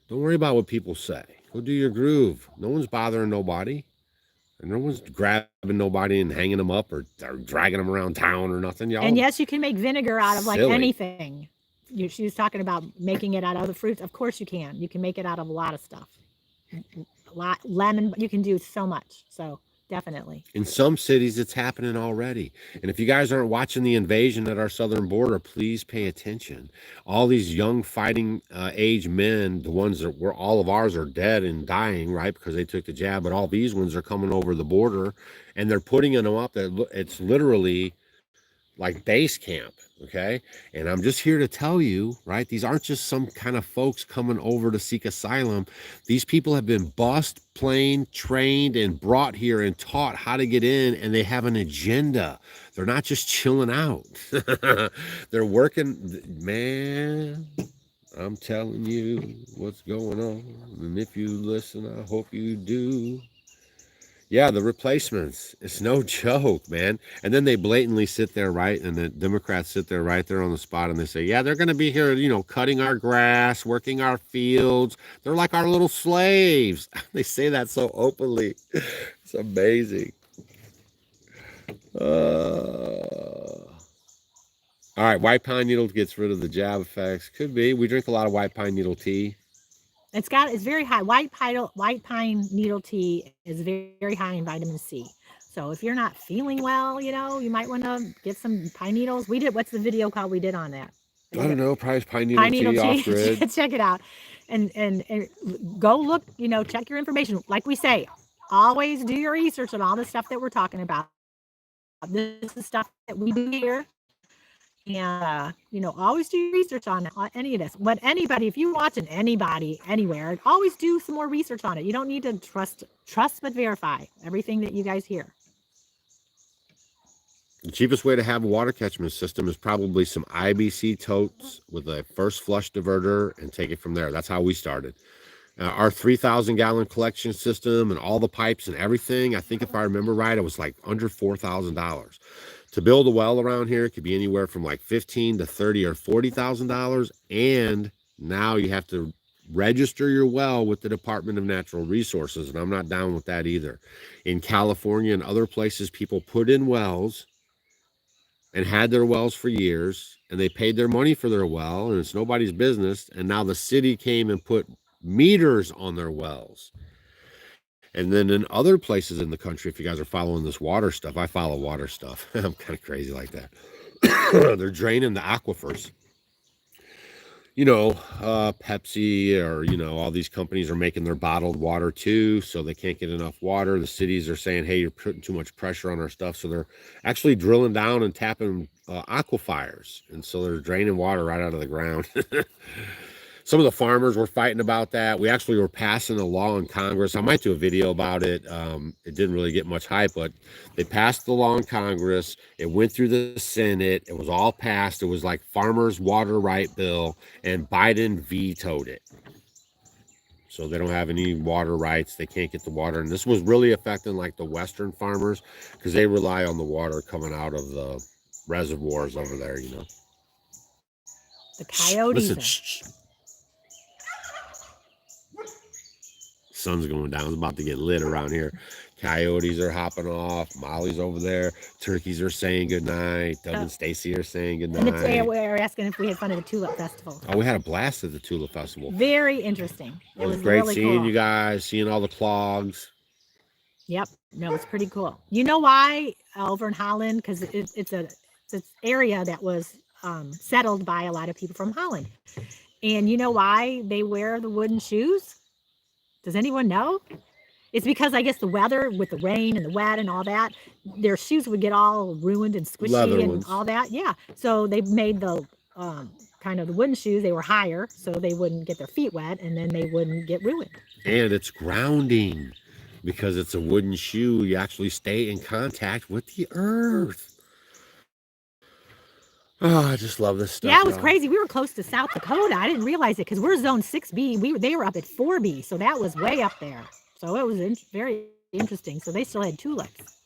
Don't worry about what people say. Go do your groove. No one's bothering nobody. And no one's grabbing nobody and hanging them up or dragging them around town or nothing. And yes, you can make vinegar out of like anything. She was talking about making it out of other fruits. Of course you can. You can make it out of a lot of stuff. Lemon, you can do so much. So definitely. In some cities, it's happening already. And if you guys aren't watching the invasion at our southern border, please pay attention. All these young fighting age men, the ones that all of ours are dead and dying, right? Because they took the jab, but all these ones are coming over the border and they're putting them up. It's literally like base camp. Okay. And I'm just here to tell you, right? These aren't just some kind of folks coming over to seek asylum. These people have been bussed, planed, trained, and brought here and taught how to get in, and they have an agenda. They're not just chilling out. They're working, man. I'm telling you what's going on. And if you listen, I hope you do. Yeah, the replacements. It's no joke, man. And then they blatantly sit there, right? And the Democrats sit there right there on the spot and they say, yeah, they're going to be here, cutting our grass, working our fields. They're like our little slaves. They say that so openly. It's amazing. All right, white pine needle gets rid of the jab effects. Could be. We drink a lot of white pine needle tea. It's very high. White pine needle tea is very high in vitamin C. So if you're not feeling well, you might want to get some pine needles. What's the video called we did on that? I don't know, probably pine needle tea off grid. Check it out. And go look, check your information. Like we say, always do your research on all the stuff that we're talking about. This is stuff that we do here. And, always do your research on any of this. But anybody, if you're watching anybody anywhere, always do some more research on it. You don't need to trust but verify everything that you guys hear. The cheapest way to have a water catchment system is probably some IBC totes with a first flush diverter and take it from there. That's how we started. Our 3,000 gallon collection system and all the pipes and everything, I think if I remember right, it was like under $4,000. To build a well around here, it could be anywhere from like $15,000 to $30,000 or $40,000. And now you have to register your well with the Department of Natural Resources. And I'm not down with that either. In California and other places, people put in wells and had their wells for years, and they paid their money for their well, and it's nobody's business. And now the city came and put meters on their wells. And then in other places in the country, if you guys are following this water stuff, I follow water stuff. I'm kind of crazy like that. They're draining the aquifers. Pepsi or, all these companies are making their bottled water too, so they can't get enough water. The cities are saying, hey, you're putting too much pressure on our stuff. So they're actually drilling down and tapping aquifers. And so they're draining water right out of the ground. Some of the farmers were fighting about that. We actually were passing a law in Congress. I might do a video about it. It didn't really get much hype, but they passed the law in Congress. It went through the Senate. It was all passed. It was like farmers' water right bill, and Biden vetoed it. So they don't have any water rights. They can't get the water. And this was really affecting like the Western farmers because they rely on the water coming out of the reservoirs over there, The coyotes. Listen, sun's going down. It's about to get lit around here. Coyotes are hopping off. Molly's over there. Turkeys are saying goodnight. Doug and Stacy are saying goodnight. And we're asking if we had fun at the Tulip Festival. Oh, we had a blast at the Tulip Festival. Very interesting. It was great really seeing you guys, seeing all the clogs. Yep. No, it's pretty cool. You know why over in Holland? Because it's an area that was settled by a lot of people from Holland. And you know why they wear the wooden shoes? Does anyone know? It's because I guess the weather with the rain and the wet and all that, their shoes would get all ruined and squishy and all that. Yeah. So they made the kind of the wooden shoes. They were higher so they wouldn't get their feet wet and then they wouldn't get ruined. And it's grounding because it's a wooden shoe. You actually stay in contact with the earth. Oh, I just love this stuff. Yeah, it was crazy. We were close to South Dakota. I didn't realize it because we're zone 6B. They were up at 4B, so that was way up there. So it was very interesting. So they still had tulips.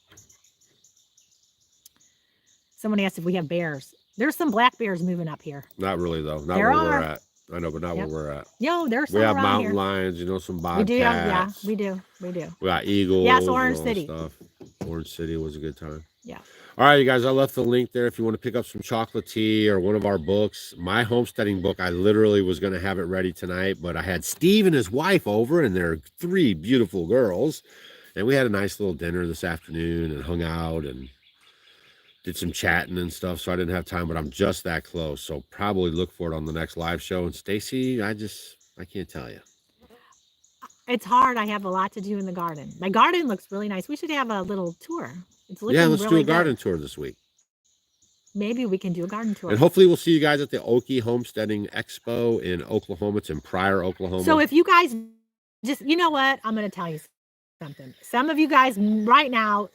Someone asked if we have bears. There's some black bears moving up here. Not really, though. Not where we're at. I know, but not where we're at. Yo, there's some we have mountain lions, some bobcats. We do, yeah, we do. We got eagles. Yes, Orange City. Stuff. Orange City was a good time. Yeah. All right, you guys, I left the link there if you want to pick up some chocolate tea or one of our books. My homesteading book, I literally was going to have it ready tonight, but I had Steve and his wife over, and they're 3 beautiful girls. And we had a nice little dinner this afternoon and hung out and did some chatting and stuff, so I didn't have time, but I'm just that close. So probably look for it on the next live show. And Stacy, I can't tell you. It's hard. I have a lot to do in the garden. My garden looks really nice. We should have a little tour. Yeah, let's do a garden tour this week. Maybe we can do a garden tour. And hopefully we'll see you guys at the Okie Homesteading Expo in Oklahoma. It's in Pryor, Oklahoma. So if you guys just, you know what? I'm going to tell you something. Some of you guys right now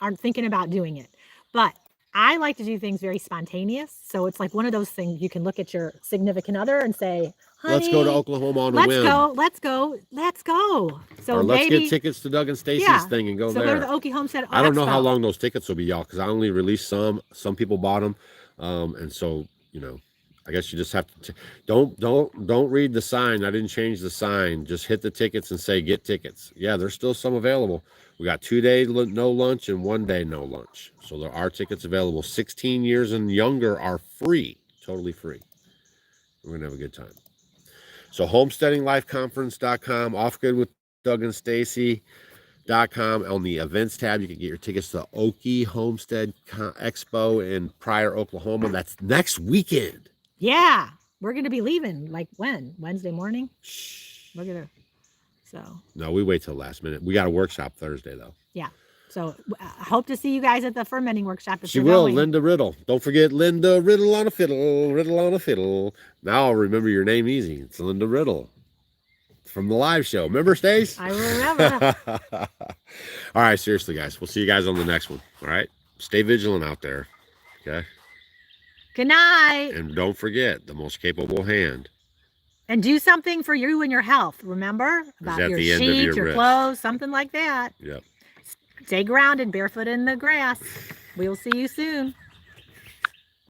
aren't thinking about doing it. But I like to do things very spontaneous. So it's like one of those things you can look at your significant other and say, Let's go to Honey, Oklahoma on a let's whim. go. Let's go. Let's go. So Or let's maybe get tickets to Doug and Stacy's yeah. thing and go So there. go to the Okie Homestead I don't know how Expo. long those tickets will be, y'all, because I only released some. Some people bought them, and so you know, I guess you just have to. Don't read the sign. I didn't change the sign. Just hit the tickets and say get tickets. Yeah, there's still some available. We got 2 days no lunch and 1 day no lunch. So there are tickets available. 16 years and younger are free, totally free. We're gonna have a good time. So homesteadinglifeconference.com, off good with Doug and Stacy.com. On the events tab, you can get your tickets to Okie Homestead Expo in Pryor, Oklahoma. That's next weekend. Yeah. We're going to be leaving like when? Wednesday morning? Shh. We're going to. So. No, we wait till last minute. We got a workshop Thursday, though. Yeah. So I hope to see you guys at the fermenting workshop. If She you're will, going. Linda Riddle. Don't forget Linda Riddle on a fiddle, Riddle on a fiddle. Now I'll remember your name easy. It's Linda Riddle from the live show. Remember, Stace? I remember. All right, seriously, guys. We'll see you guys on the next one. All right? Stay vigilant out there. Okay? Good night. And don't forget, the most capable hand. And do something for you and your health. Remember? About at your the end of sheets, your your wrist. clothes, something like that. Yep. Stay grounded, barefoot in the grass. We will see you soon.